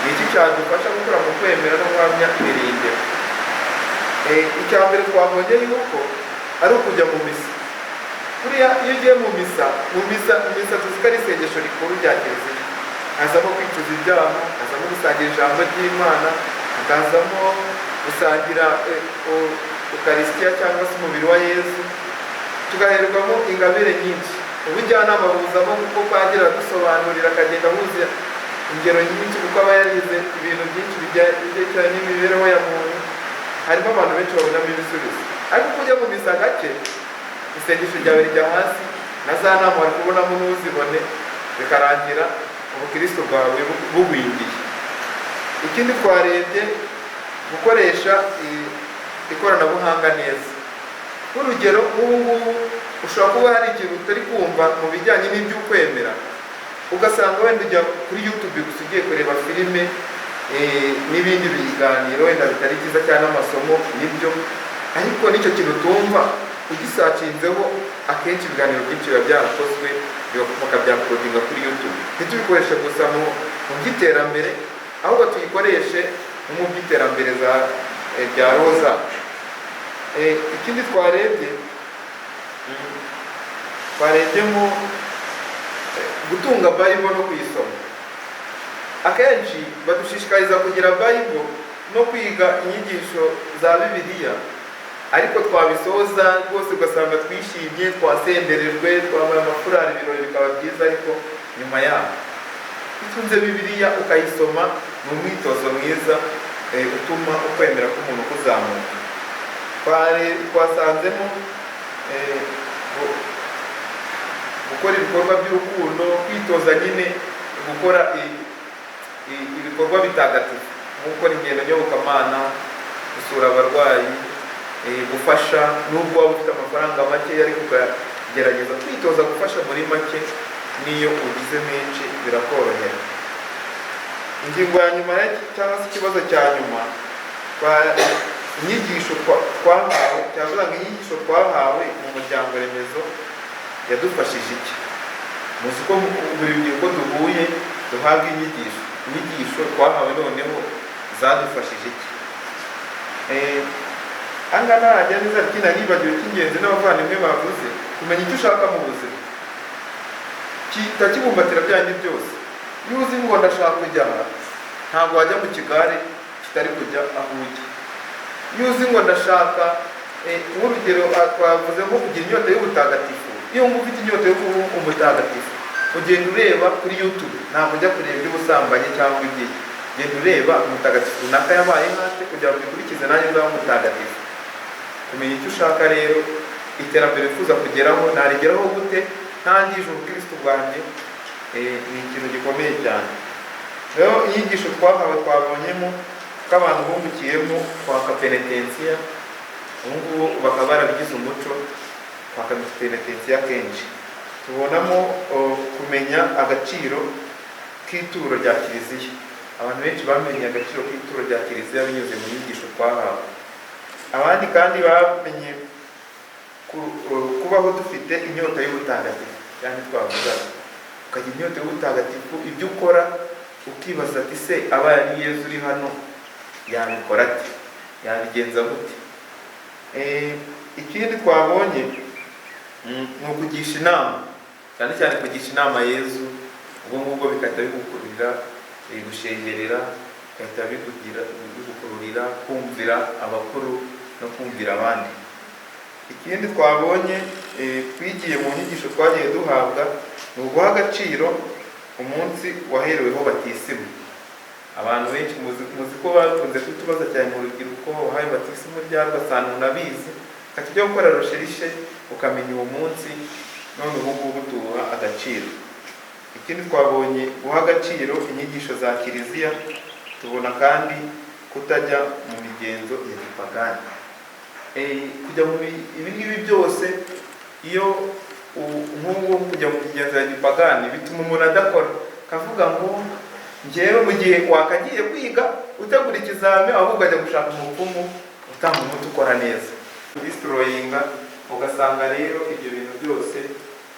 Ni iki cyadufasha gukura mu kwemera no guhamya ibirindiro? Icya mbere twabonye yuko ari ukujya mu misa. Kuriya iyo ugiye mu misa tuzi ko ari isengesho rikuru rya kiliziya, hazamo kwicuza ibyaha, hazamo gusangira ijambo ry'Imana, hakazamo gusangira ukarisitiya cyangwa se umubiri wa Yesu, tugaherwamo ingabire nyinshi. Ubujyanama buzamo kuko Padiri adusobanurira akagenda ahuza ingero nyinshi, kuko aba yarize ibintu byinshi bijyanye n'imibereho ya muntu. Harimo abantu benshi babonamo ibisubizo. Ariko kujya mu misa gake, isengesho ryawe rijya hasi, na za nama wari kubonamo ntuzibone, bikarangira ubukristo bwawe bugwingiye. Ikindi twarebye gukoresha ikoranabuhanga neza. Nk'urugero, ubu ngubu ushobora kuba hari ikintu utari kumva mu bijyanye n'iby'ukwemera, ugasanga wenda ujya kuri YouTube gusa ugiye kureba filime n'ibindi biganiro wenda bitari byiza cyane, amasomo nibyo, ariko n'icyo kintu tumva ugisacinzeho, akenshi ibiganiro byinshi biba byarakozwe bakabyakodinga kuri YouTube. Ntitubikoreshe gusa mu by'iterambere, ahubwo tuyikoreshe mu by'iterambere rya roho zacu. Ikindi twarebyemo gutunga Bible no kuyisoma. Akenshi badushishikariza kugira Bible no kwiga inyigisho za Bibiliya, ariko twabisoza rwose ugasanga twishimye, twasenderejwe, twambaye amafurari, ibirori bikaba byiza, ariko nyuma yaho utunze Bibiliya ukayisoma ni umwitozo mwiza utuma ukwemera k'umuntu kuzamuka. Twasanzemo gukora ibikorwa by'urukundo, kwitoza nyine gukora ibikorwa bitagatifu, nko gukora ingendo nyobokamana, gusura abarwayi, gufasha nubwo waba ufite amafaranga make, ariko ukagerageza kwitoza gufasha muri make, niyo ugize menshi birakorohera. Ingingo ya nyuma cyangwa se ikibazo cya nyuma, inyigisho twahawe, cyangwa inyigisho twahawe mu muryango remezo yadufashije iki? Muzi ko buri rubyiruko duhuye duhabwa inyigisho twahawe noneho zadufashije iki? Angana hajya neza kina nibagiwe cy'ingenzi n'abavandimwe bavuze, kumenya icyo ushaka mu buzima kitakibumbatira byandi byose. Iyo uzi ngo ndashaka kujya ntabwo wajya mu kigare kitari kujya aho ujya. Iyo uzi ngo ndashaka nk'urugero twavuze nko kugira inyota y'ubutagatifu, iyo wumva ufite inyota yo kuba umutagatifu, ugenda ureba kuri YouTube, ntabwo ujya kureba iby'ubusambanyi cyangwa iby'iki, genda ureba umutagatifu runaka yabaye hate kugira ngo ukurikize nanjye uzaba umutagatifu. Kumenya icyo ushaka rero, iterambere wifuza kugeraho narigeraho gute ntangije ubukristo bwanjye, ni ikintu gikomeye cyane. Rero inyigisho twahawe twabonyemo ko abantu bungukiyemo kwaka penetensiya, ubu ngubu bakaba barabigize umuco kwaka penetensiya kenshi. Tubonamo kumenya agaciro k'ituro rya kiliziya. Abantu benshi bamenye agaciro k'ituro rya kiliziya binyuze mu nyigisho twahawe. Abandi kandi bamenye kubaho dufite inyota y'ubutagatifu, cyane twavuga ukagira inyota y'ubutagatifu, ibyo ukora ukibaza ati se aba ari Yezu uri hano yabikora ate, yabigenza gute? Ikindi twabonye ni ukugisha inama, cyane cyane kugisha inama Yezu, ubwo ngubwo bigahita bigukururira gushengerera, bigahita bigukururira kumvira abakuru no kumvira abandi. Ikindi twabonye twigiye mu nyigisho twagiye duhabwa ni uguha agaciro umunsi wahereweho batisimu. Abantu benshi muzi ko bakunze kutubaza cyane mu rubyiruko, wahaye batisimu ryari, ugasanga unabizi, ukajya gukora rosherishe ukamenya uwo munsi, none ubu ngubu tuwuha agaciro. Ikindi twabonye guha agaciro inyigisho za Kiliziya, tubona kandi kutajya mu migenzo ya gipagani. Kujya mu ibi ngibi byose, iyo nk'ubu kujya mu migenzo ya gipagani bituma umuntu adakora, kavuga ngo njyewe mu gihe wakagiye kwiga utegura ikizame, ahubwo ukajya gushaka umupfumu utanga umuti ukora neza, destroyinga. Ugasanga rero ibyo bintu byose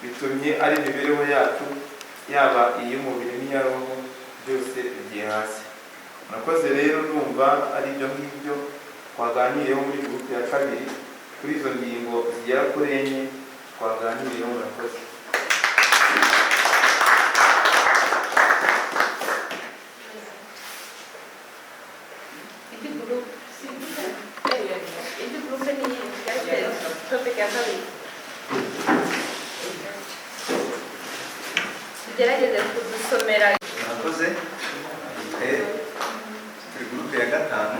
bitumye ari imibereho yacu, yaba iy'umubiri n'iya roho, byose bigiye hasi. Murakoze rero, numva ari ibyo ngibyo twaganiriyeho muri gurupe ya kabiri kuri izo ngingo zigera kuri 4 twaganiriyeho. Murakoze. Tugerageze kudusomera. Murakoze. Turi gurupe ya 5.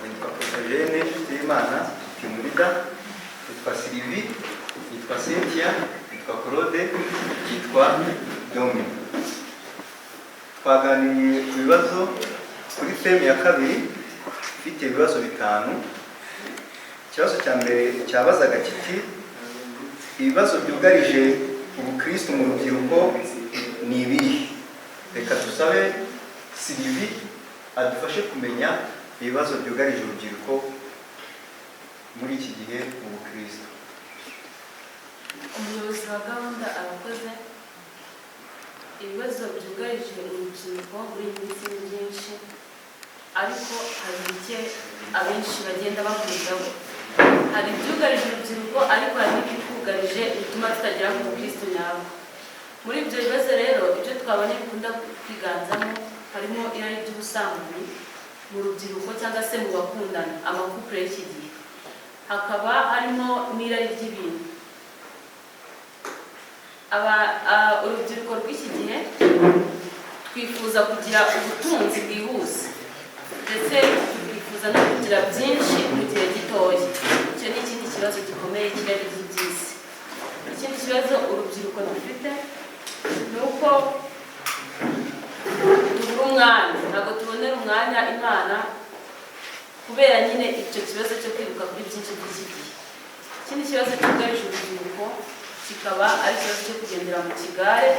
Nitwa Eugene Imana Kimurida, nitwa Sylvie, nitwa Cynthia, nitwa Claude, nitwa Domi. Twaganiriye ku bibazo kuri teme ya kabiri ifite ibibazo 5. Ikibazo cya mbere cyabazaga kiti ibibazo byugarije ubukristo mu rubyiruko ni ibihe? Reka dusabe Sylvie adufashe kumenya ibibazo byugarije urubyiruko muri iki gihe mu bukristo. Umuyobozi wa gahunda arakoze. Ibibazo byugarije urubyiruko muri iyi minsi ni byinshi, ariko hari bike abenshi bagenda bahurizaho. Hari ibyugarije urubyiruko, ariko hari n'ibikugarije bituma tutagera ku bukristo nyabwo. Muri ibyo bibazo rero, ibyo twabonye bikunda kwiganzamo harimo irari ry'ubusambanyi mu rubyiruko cyangwa se mu bakundana, amakupure y'iki gihe. Hakaba harimo n'irari ry'ibintu. Urubyiruko rw'iki gihe twifuza kugira ubutunzi bwihuse, ndetse twifuza no kugira byinshi mu gihe gitoya. Icyo ni ikindi kibazo gikomeye cy'irari ry'iby'isi. Ikindi kibazo urubyiruko dufite ni uko tubura umwanya, ntabwo tubonera umwanya Imana kubera nyine icyo kibazo cyo kwiruka kuri byinshi by'iki gihe. Ikindi kibazo cyugarije urubyiruko kikaba ari ikibazo cyo kugendera mu kigare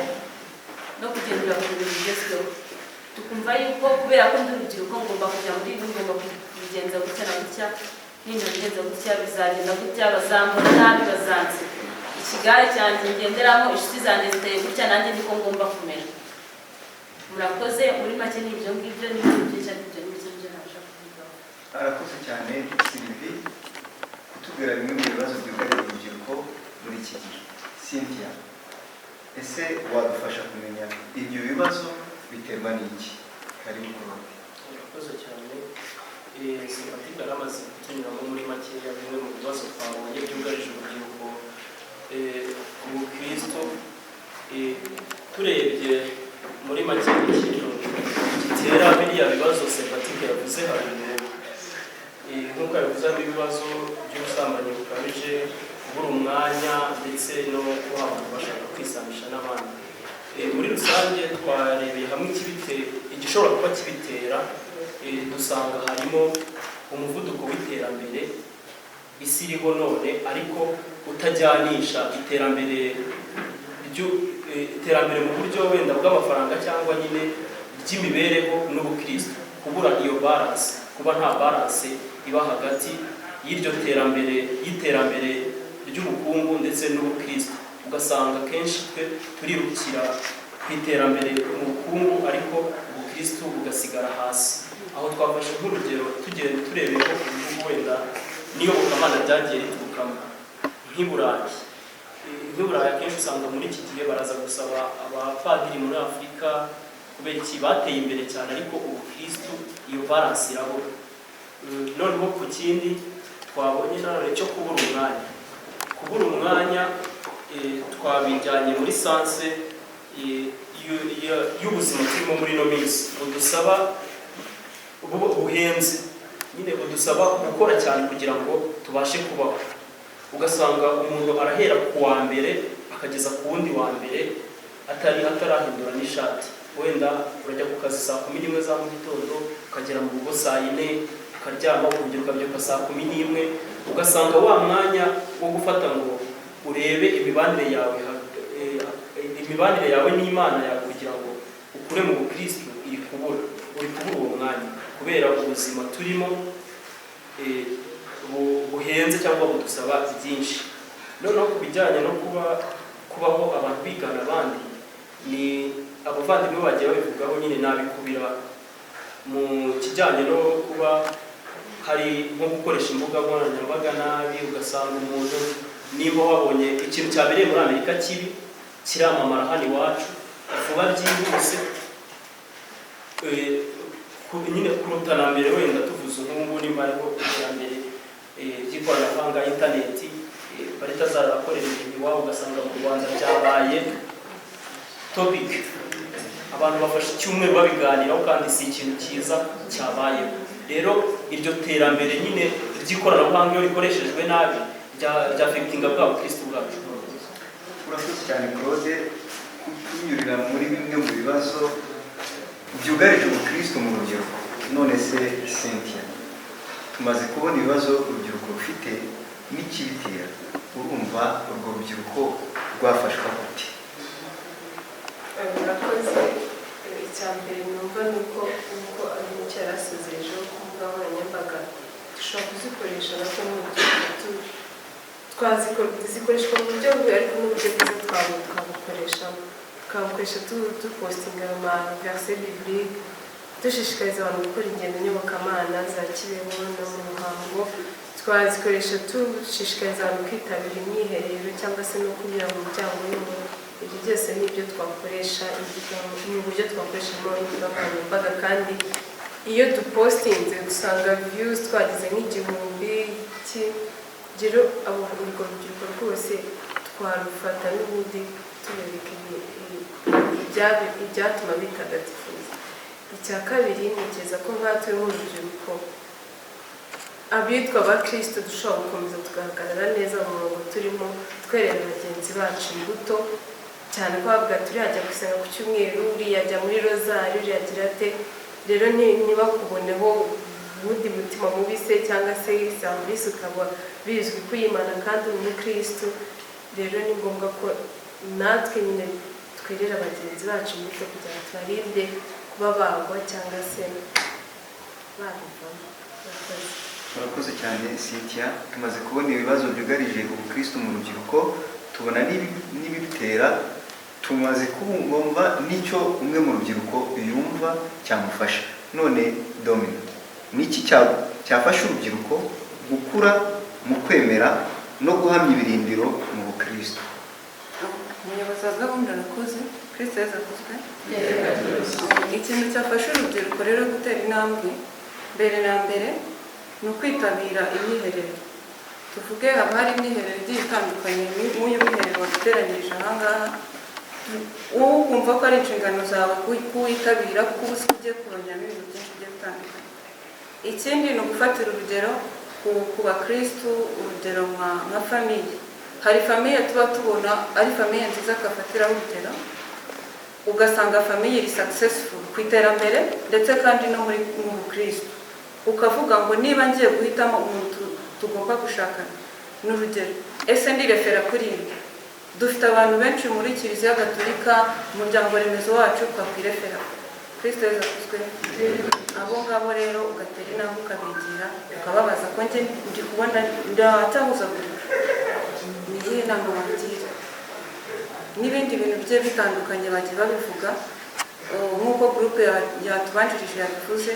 no kugendera ku bintu bigezweho. Tukumva yuko kubera ko ndi urubyiruko ngomba kujya muri ibi, ngomba kubigenza gutya na gutya, nindabigenza gutya bizagenda gutya, bazambona nabi, bazanze. Ikigare cyanjye ngenderamo, inshuti zanjye ziteye gutya, nanjye niko ngomba kumera. Murakoze. Muri make ni ibyo ngibyo, ni ibyo byinshi ariko ibyo ngibyo nibyo nabasha kuvugaho. Arakoze cyane Sylvie kutubwira bimwe mu bibazo byugarije urubyiruko muri iki gihe. Cynthia, ese wadufasha kumenya ibyo bibazo biterwa n'iki? Karibu Claude. Murakoze cyane. Sympathie aramaze kutunyuramo muri makeya bimwe mu bibazo twabonye byugarije urubyiruko ku bukristo. Turebye muri make ikintu gitera biriya bibazo Sympathie yavuze harimo nk'uko yavuzemo ibibazo by'ubusambanyi bukabije, kubura umwanya, ndetse no kuba abantu bashaka kwisanisha n'abandi. Muri rusange twarebeye hamwe igishobora kuba kibitera. Dusanga harimo umuvuduko w'iterambere isi iriho none, ariko utajyanisha iterambere mu buryo wenda bw'amafaranga cyangwa nyine ry'imibereho n'ubukristo. Kubura iyo balance, kuba nta balance iba hagati y'iterambere ry'ubukungu ndetse n'ubukristo. Ugasanga kenshi twe turirukira ku iterambere mu bukungu ariko ubukristo bugasigara hasi. Aho twafashe nk'urugero tugenda turebera ko ibihugu wenda n'iyobokamana ryagiye riturukamo nk'Iburayi. Nk'Iburayi akenshi usanga muri iki gihe baraza gusaba abapadiri muri Afurika kubera iki bateye imbere cyane, ariko ubukristo iyo balance irabura. Noneho ku kindi twabonye nanone cyo kubura umwanya twabijyanye muri sanse y'ubuzima turimo muri ino minsi, budusaba buhenze, nyine budusaba gukora cyane kugira ngo tubashe kubaho. Ugasanga umuntu arahera ku wa mbere akageza ku wundi wa mbere atarahindura n'ishati. Wenda urajya ku kazi saa 11 za mu gitondo, ukagera mu rugo saa 4, ukaryama ukongera ukabyuka saa 11. Ugasanga wa mwanya wo gufata ngo urebe imibanire yawe n'Imana yawe kugira ngo ukure mu bukristo uri kubura uwo mwanya, kubera ubuzima turimo buhenze cyangwa budusaba byinshi. Noneho ku bijyanye no kubaho abantu bigana abandi, ni abavandimwe bagiye babivugaho, nyine nabikubira mu kijyanye no kuba hari nko gukoresha imbuga nkoranyambaga nabi. Ugasanga umuntu niba wabonye ikintu cyabereye muri Amerika kibi kiramamara hano iwacu vuba byihuse, nyine kuruta na mbere. Wenda tuvuze nk'ubu nimba ariho iterambere ry'ikoranabuhanga, interineti, barita zarakorera ibintu iwabo, ugasanga mu Rwanda byabaye topic, abantu bafashe icyumweru babiganiraho kandi si ikintu cyiza cyabayeho. Rero iryo terambere nyine ry'ikoranabuhanga iyo rikoreshejwe nabi ryafekitinga bwa bukristo bwacu. Urakoze cyane Claude kunyurira muri bimwe mu bibazo byugarije ubukristo mu rubyiruko. None se Cynthia, tumaze kubona ibibazo urubyiruko rufite n'ikibitera, urumva urwo rubyiruko rwafashwa gute? Urakoze. Icya mbere numva ni uko icyo yarasezerejeho ku mbuga nkoranyambaga dushobora kuzikoresha natwe n'urubyiruko, zikoreshwa mu buryo bwe, ariko n'uburyo bwiza twabukoresha dupostinga verset biblique, dushishikariza abantu gukora ingendo nyobokamana za Kibeho no mu Ruhango. Twazikoresha dushishikariza abantu kwitabira imyiherero cyangwa se no kunyura mu muryango w'umuntu. Ibyo byose ni ibyo twakoresha, ni uburyo twakoreshamo imbuga nkoranyambaga, kandi iyo dupostinze dusanga views twagize nk'igihumbi. Rero urwo rubyiruko rwose twarufata n'ubundi tubereka ibyatuma bitagatifuza. Icya kabiri, ntekereza ko nkatwe nk'urubyiruko abitwa abakristo dushobora gukomeza tugahagarara neza mu murongo turimo, twerera bagenzi bacu imbuto, cyane ko bavuga turi hajya gusenga ku cyumweru, uriya ajya muri rozari, uriya agira ate. Rero ntibakuboneho ubundi mutima mubi se cyangwa se serivisi ukaba bizwi kuyimana kandi uri umukristo. Rero ni ngombwa ko natwe nyine twerera bagenzi bacu imbuto kugira ngo tubarinde kuba bagwa cyangwa se babivamo. Urakoze cyane Cynthia. Tumaze kubona ibibazo byugarije ubukristo mu rubyiruko, tubona n'ibibitera, tumaze kubumva n'icyo umwe mu rubyiruko yumva cyamufasha. None Domino, niki cyafasha urubyiruko gukura mu kwemera no guhamya ibirindiro mu bukristo? Umuyobozi wa gahunda arakoze, Kristo Yesu akuzwe. Ikintu cyafasha urubyiruko rero gutera intambwe mbere na mbere ni ukwitabira imyiherero. Tuvuge haba hari imyiherero igiye itandukanye, nk'uyu mwiherero waduteranyirije aha ngaha, wowe ukumva ko ari inshingano zawe kuwitabira, kuko uba uzi ko ugiye kurongera ibintu byinshi bigiye bitandukanye. Ikindi ni ugufatira urugero ku bakristu, urugero nka famiye. Hari famiye tuba tubona ari famiye nziza akafatiraho urugero, ugasanga famiye iri successful ku iterambere ndetse kandi no mu bukristo. Ukavuga ngo niba ngiye guhitamo umuntu tugomba gushakana, n'urugero ese ndirefera kuri ibi. Dufite abantu benshi muri Kiliziya Gatolika, umuryango remezo wacu twakwirefera. Kristo Yesu akuzwe. Abo ngabo rero ugatera intambwe ukabigira, ukababaza ko njye ndi kubona ndatahuza gutyo, ni iyihe nama wagira? n'ibindi bintu bigiye bitandukanye bagiye babivuga nk'uko gurupe yatubanjirije yabivuze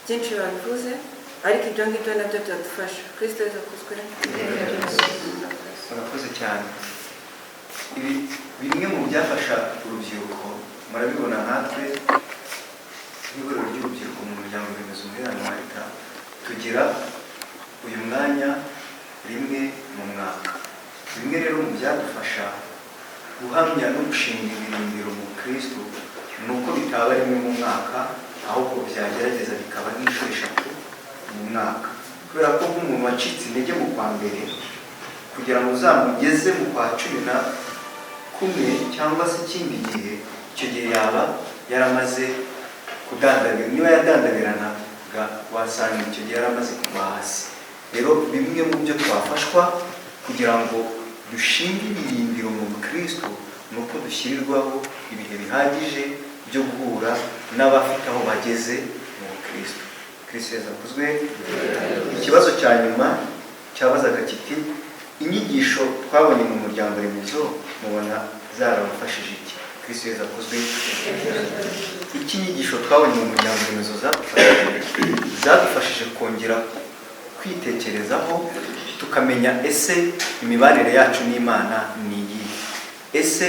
byinshi babivuze ariko ibyo ngibyo nabyo byadufasha. Kristo Yesu akuzwe. Murakoze cyane. Ibi bimwe mu byafasha urubyiruko murabibona natwe n'ihuriro ry'urubyiruko mu muryango remezo umuherano wa leta tugira uyu mwanya rimwe mu mwaka. Bimwe rero mu byadufasha guhamya no gushinga ibirindiro mu Kristo ni uko bitaba rimwe mu mwaka ahubwo byagerageza bikaba nk'inshuro 3 mu mwaka, kubera ko nk'umuntu wacitse intege mu kwa mbere kugira ngo uzamugeze mu kwa 11 cyangwa se ikindi gihe, icyo gihe yaba yaramaze kudandabira. Niba yadandabiranaga wasanga icyo gihe yaramaze kuva hasi. Rero bimwe mu byo twafashwa kugira ngo dushinge ibirindiro mu Kristo ni uko dushyirirwaho ibihe bihagije byo guhura n'abafite aho bageze mu Kristo. Kristo Yesu akuzwe. Ikibazo cya nyuma cyabazaga kiti inyigisho twabonye mu muryango remezo mubona zarabafashije iki? Kristo Yesu akuzwe. Iki nyigisho twabonye mu muryango remezo zadufashije kongera kwitekerezaho tukamenya ese imibanire yacu n'Imana ni iyi, ese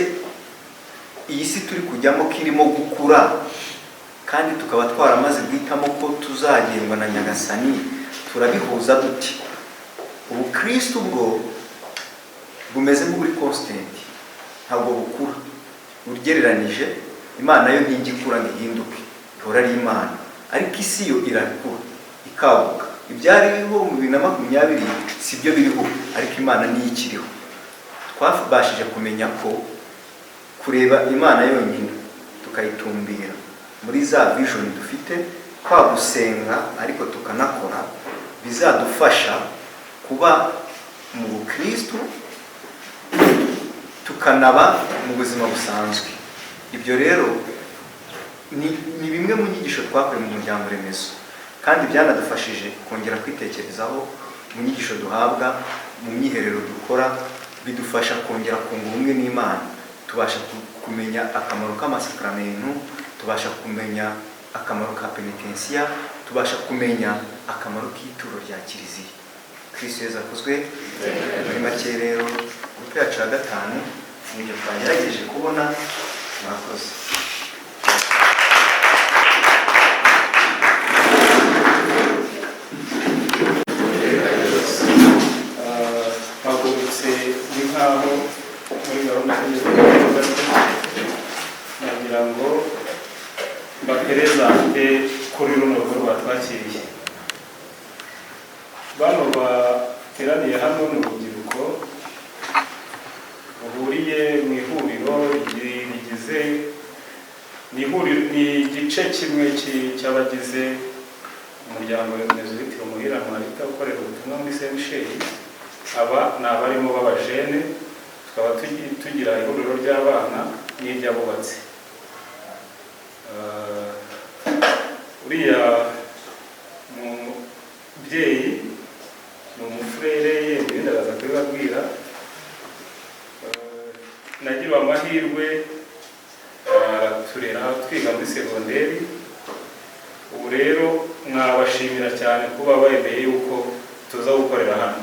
iyi si turi kujyamo kirimo gukura kandi tukaba twaramaze guhitamo ko tuzagendwa na Nyagasani, turabihuza duti? Ubu Kristo bwo bumeze nk'uri constant, ntabwo bukura ugereranije. Imana yo ntigikura ngo ihinduke, ihora ari Imana, ariko isi yo irakura ikabuka. Ibyariho mu 2020 sibyo biriho, ariko Imana niyo ikiriho. Twabashije kumenya ko kureba Imana yonyine tukayitumbira muri za vision dufite, kwa gusenga ariko tukanakora, bizadufasha kuba mu Kristo tukanaba mu buzima busanzwe. Ibyo rero ni bimwe mu nyigisho twakuye mu muryango remezo, kandi byanadufashije kongera kwitekerezaho mu nyigisho duhabwa, mu myiherero dukora, bidufasha kongera kunga ubumwe n'Imana. Tubasha kumenya akamaro k'amasakramentu, tubasha kumenya akamaro ka penitensiya, tubasha kumenya akamaro k'ituro rya kiliziya. Kristo Yesu akuzwe. Muri make rero gupe yacu ya 5 nibyo twagerageje kubona. Murakoze. twagurutse ni nkaho muri gahunda nagira ngo baperezante kuri runo rugo rwatwakiriye. Bano bateraniye hano ni urubyiruko ruhuriye mu ihuriro rigize ni igice kimwe cy'abagize umuryango remezo witiriwe umuherano wa leta ukorera ubutumwa muri Saint Michel. Aba ni abarimo b'abajene, tukaba tugira ihuriro ry'abana n'iry'abubatsi. Uriya mubyeyi ni umufurere yewe ndaza kubibabwira. Nagiriwe amahirwe turera twiga muri segonderi. Ubu rero mwabashimira cyane kuba bemeye yuko tuza gukorera hano.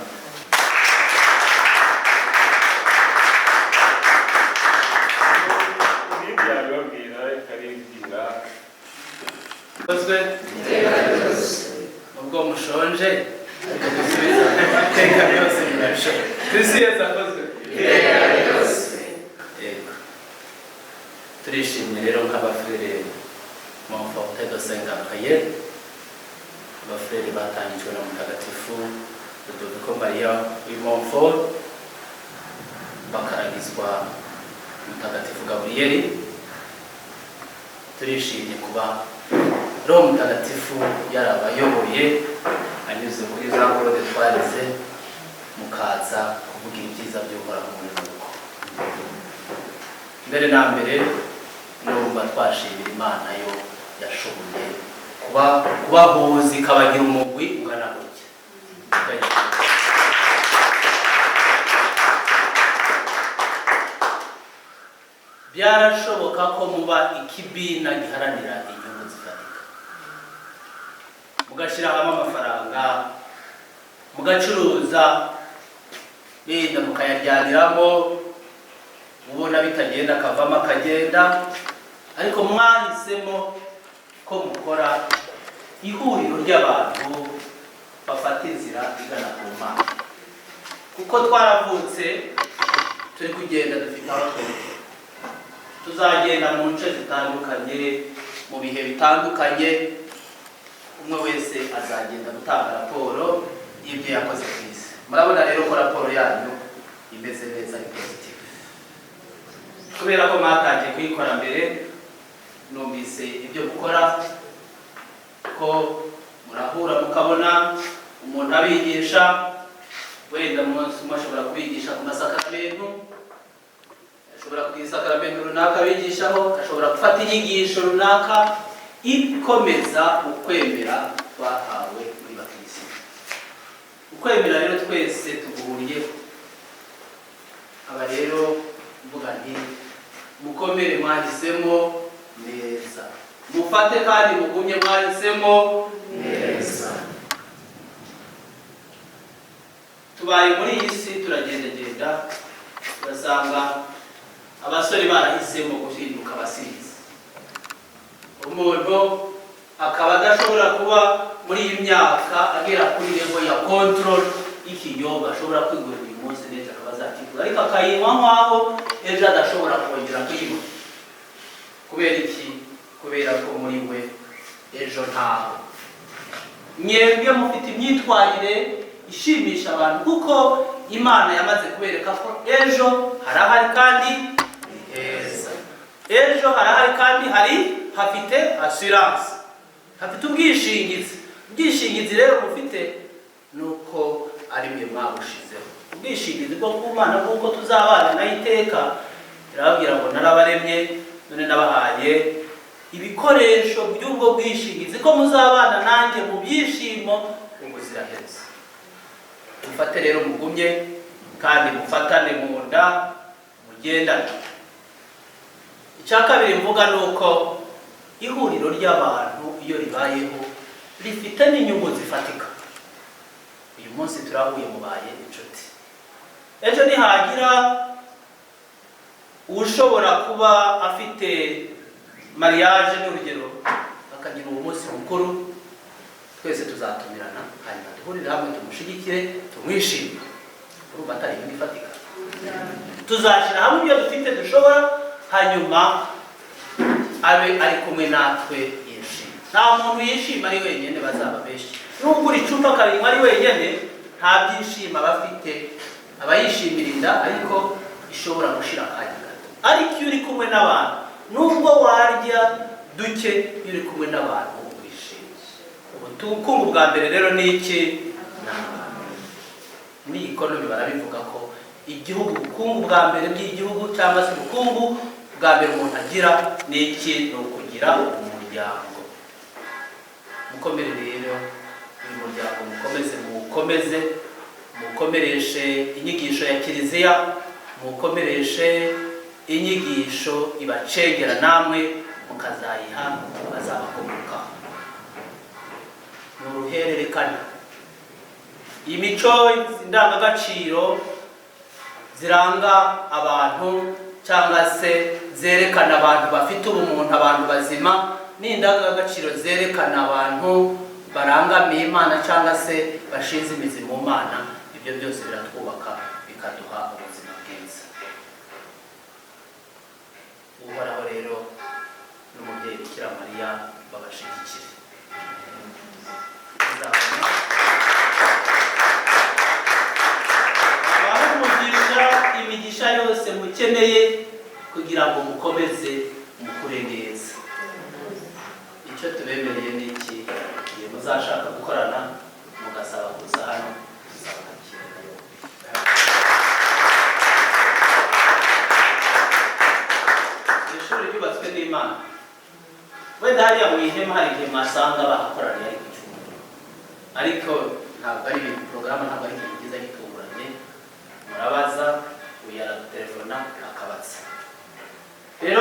Ubwo mushonje teka yose murasho. Kristo Yesu akozwe. Turishimye rero nk'abafurere Montfort de Saint-Gabriel, abafurere batangijwe na Mutagatifu Ludovico Maria w'i Montfort bakaragizwa Mutagatifu Gabriel. Turishimye kuba Roho Mutagatifu yarabayoboye anyuze kuri za Claude twarize mukaza kuvuga ibyiza by'Uhoraho muri rugo. Mbere na mbere numva twashimira Imana yo yashoboye kubahuza ikabagira umugwi ungana gutya. byarashoboka ko muba ikibina giharanira inyungu zifatika, mugashyira hamwe amafaranga, mugacuruza, benda mukayaryaniramo, mubona bitagenda akavamo akagenda, ariko mwahisemo ko mukora ihuriro ry'abantu bafata inzira igana ku Mana, kuko twaravutse turi kugenda dufite aho twerekeza, tuzagenda mu nce zitandukanye, mu bihe bitandukanye, umwe wese azagenda gutanga raporo y'ibyo yakoze ku isi. Murabona rero ko raporo yanyu imeze neza, ni positive, kubera ko mwatangiye kuyikora mbere. Numvise ibyo gukora ko murahura mukabona umuntu abigisha, wenda umunsi umwe ashobora kubigisha ku masakaramentu, ashobora kugira isakaramentu runaka abigishaho, ashobora gufata inyigisho runaka ikomeza ukwemera twahawe muri bakirisitu. Ukwemera rero twese tuguhuriyeho. Aba rero mvuga nti mukomere, mwahisemo neza, mufate kandi mugumye, mwahisemo neza. Tubaye muri iyi si turagendagenda, turasanga abasore barahisemo guhinduka abasizi, umuntu akaba adashobora kuba muri iyi myaka agera kuri levo ya control y'ikinyobwa, ashobora kwigurira uyu munsi neza akaba azakigura, ariko akayinywa nk'aho ejo adashobora kongera kuyinywa. Kubera iki? Kubera ko muri we ejo ntaho. Mwebwe mufite imyitwarire ishimisha abantu, kuko Imana yamaze kubereka ko ejo harahari kandi heza, ejo harahari kandi hafite assurance, hafite ubwishingizi. Ubwishingizi rero mufite nuko ari mwe mwabushizeho, ubwishingizi bwo ku Mana bw'uko tuzabana nayo iteka. Irababwira ngo narabaremye, none nabahaye ibikoresho by'ubwo bwishingizi ko muzabana nanjye mu byishimo ubuziraherezo. Mufate rero mugumye kandi mufatane mu nda, mugendane. Icya kabiri mvuga nuko ihuriro ry'abantu iyo ribayeho rifite n'inyungu zifatika. Uyu munsi turahuye, mubaye inshuti, ejo nihagira ushobora kuba afite mariage n'urugero, akagira uwo munsi mukuru, twese tuzatumirana, hanyuma duhurire hamwe, tumushyigikire, tumwishime. Urumva atari ibintu bifatika? Tuzashyira hamwe ibyo dufite dushobora, hanyuma abe ari kumwe natwe yishima. Nta muntu yishima ari wenyine, bazaba benshi. Nugura icupa akarinywa ari wenyine, nta byishima bafite. Aba yishimira inda ariko ishobora gushira akanya gato. Ariko iyo uri kumwe n'abantu, nubwo warya duke, iyo uri kumwe n'abantu wishimye. Ubukungu bwa mbere rero ni iki? Muri economy barabivuga ko igihugu, ubukungu bwa mbere bw'igihugu cyangwa se ubukungu bwa mbere umuntu agira ni iki? Ni ukugira umuryango. Mukomere rero uyu muryango, mukomereshe inyigisho ya Kiliziya, mukomereshe inyigisho ibacengera, namwe mukazayiha abazabakomokaho. Ni uruhererekane. Imico, indangagaciro ziranga abantu cyangwa se zerekana abantu bafite ubumuntu, abantu bazima, n'indangagaciro zerekana abantu barangamiye Imana cyangwa se bashinze imizi mu Mana. Ibyo byose biratwubaka, bikaduha ubuzima bwiza. Uhoraho rero n'umubyeyi Bikira Mariya babashigikire. Umugisha, imigisha yose mukeneye kugira ngo mukomeze mukure neza. Icyo tubemereye ni iki? Igihe muzashaka gukorana, mugasaba kuza hano, ishuri ryubatswe n'Imana. Wenda hariya mu ihema hari igihe mwasanga bahakoraniye ariko icyumweru, ariko ntabwo ari ibintu, porogaramu ntabwo ari ikintu cyiza gitunguranye. Murabaza, uyu aradutelefona akabaza. Rero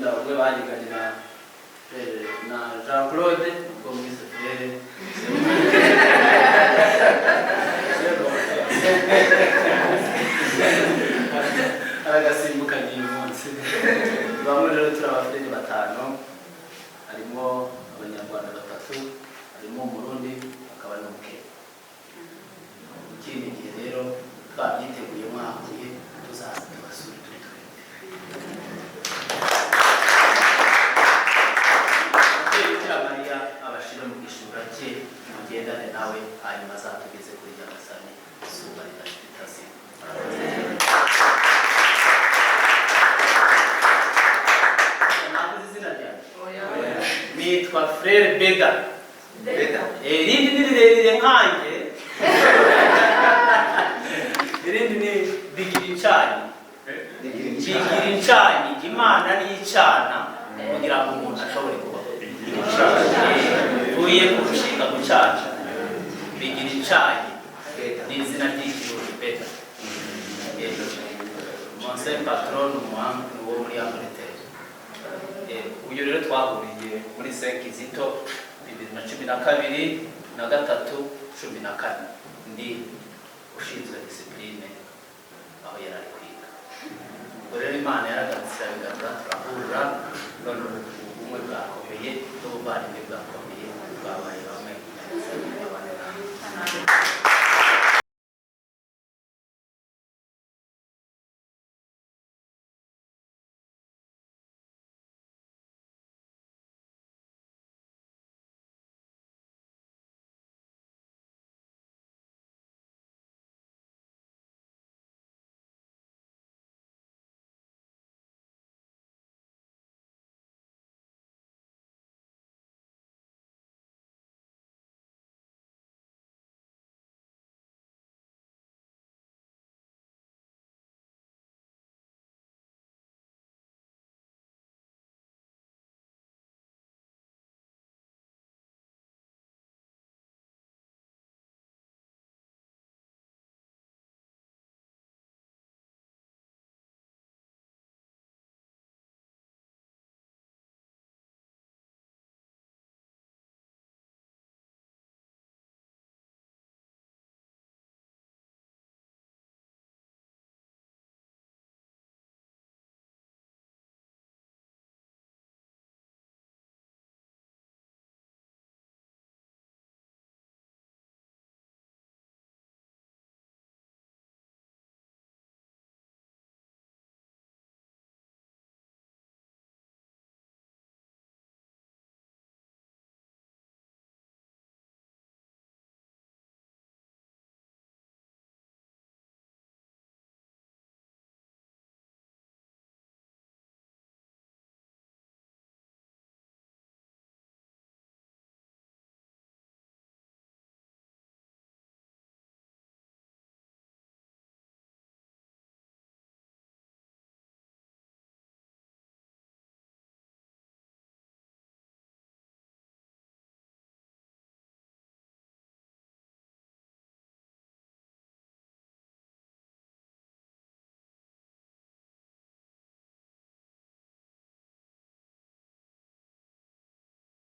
wenda ubwo bariganira na Jean Claude ubwo muri Sefere aragasimbuka ngiye munsi bamwe rero turi abafurere batanu harimo abanyarwanda batatu harimo umurundi akaba n'umukenya ikindi gihe rero twabyiteguye mwahuye tuzaza tubasura turi twebwe Bikira Mariya abashire mu gishura cye mugendane nawe hanyuma azatugeze kuri Nyagasani izuba ridashira nitwa Frere Bega. Irindi ni rirerire nkanjye. Irindi ni Bigirincanyi. Bigirincanyi, Imana ni icana kugira ngo umuntu ashobore kubaho. Uye kurushinga gucana. Bigirincanyi ni izina ry'ikirundi Bega. Monsieur Patron umuhanga wo muri Angleterre. Uyu rero twahuriye muri Senkizito 2012 na 2014 ndi ushinzwe discipline aho yari ari kwiga. Ubwo rero Imana yaragarutse ibiganza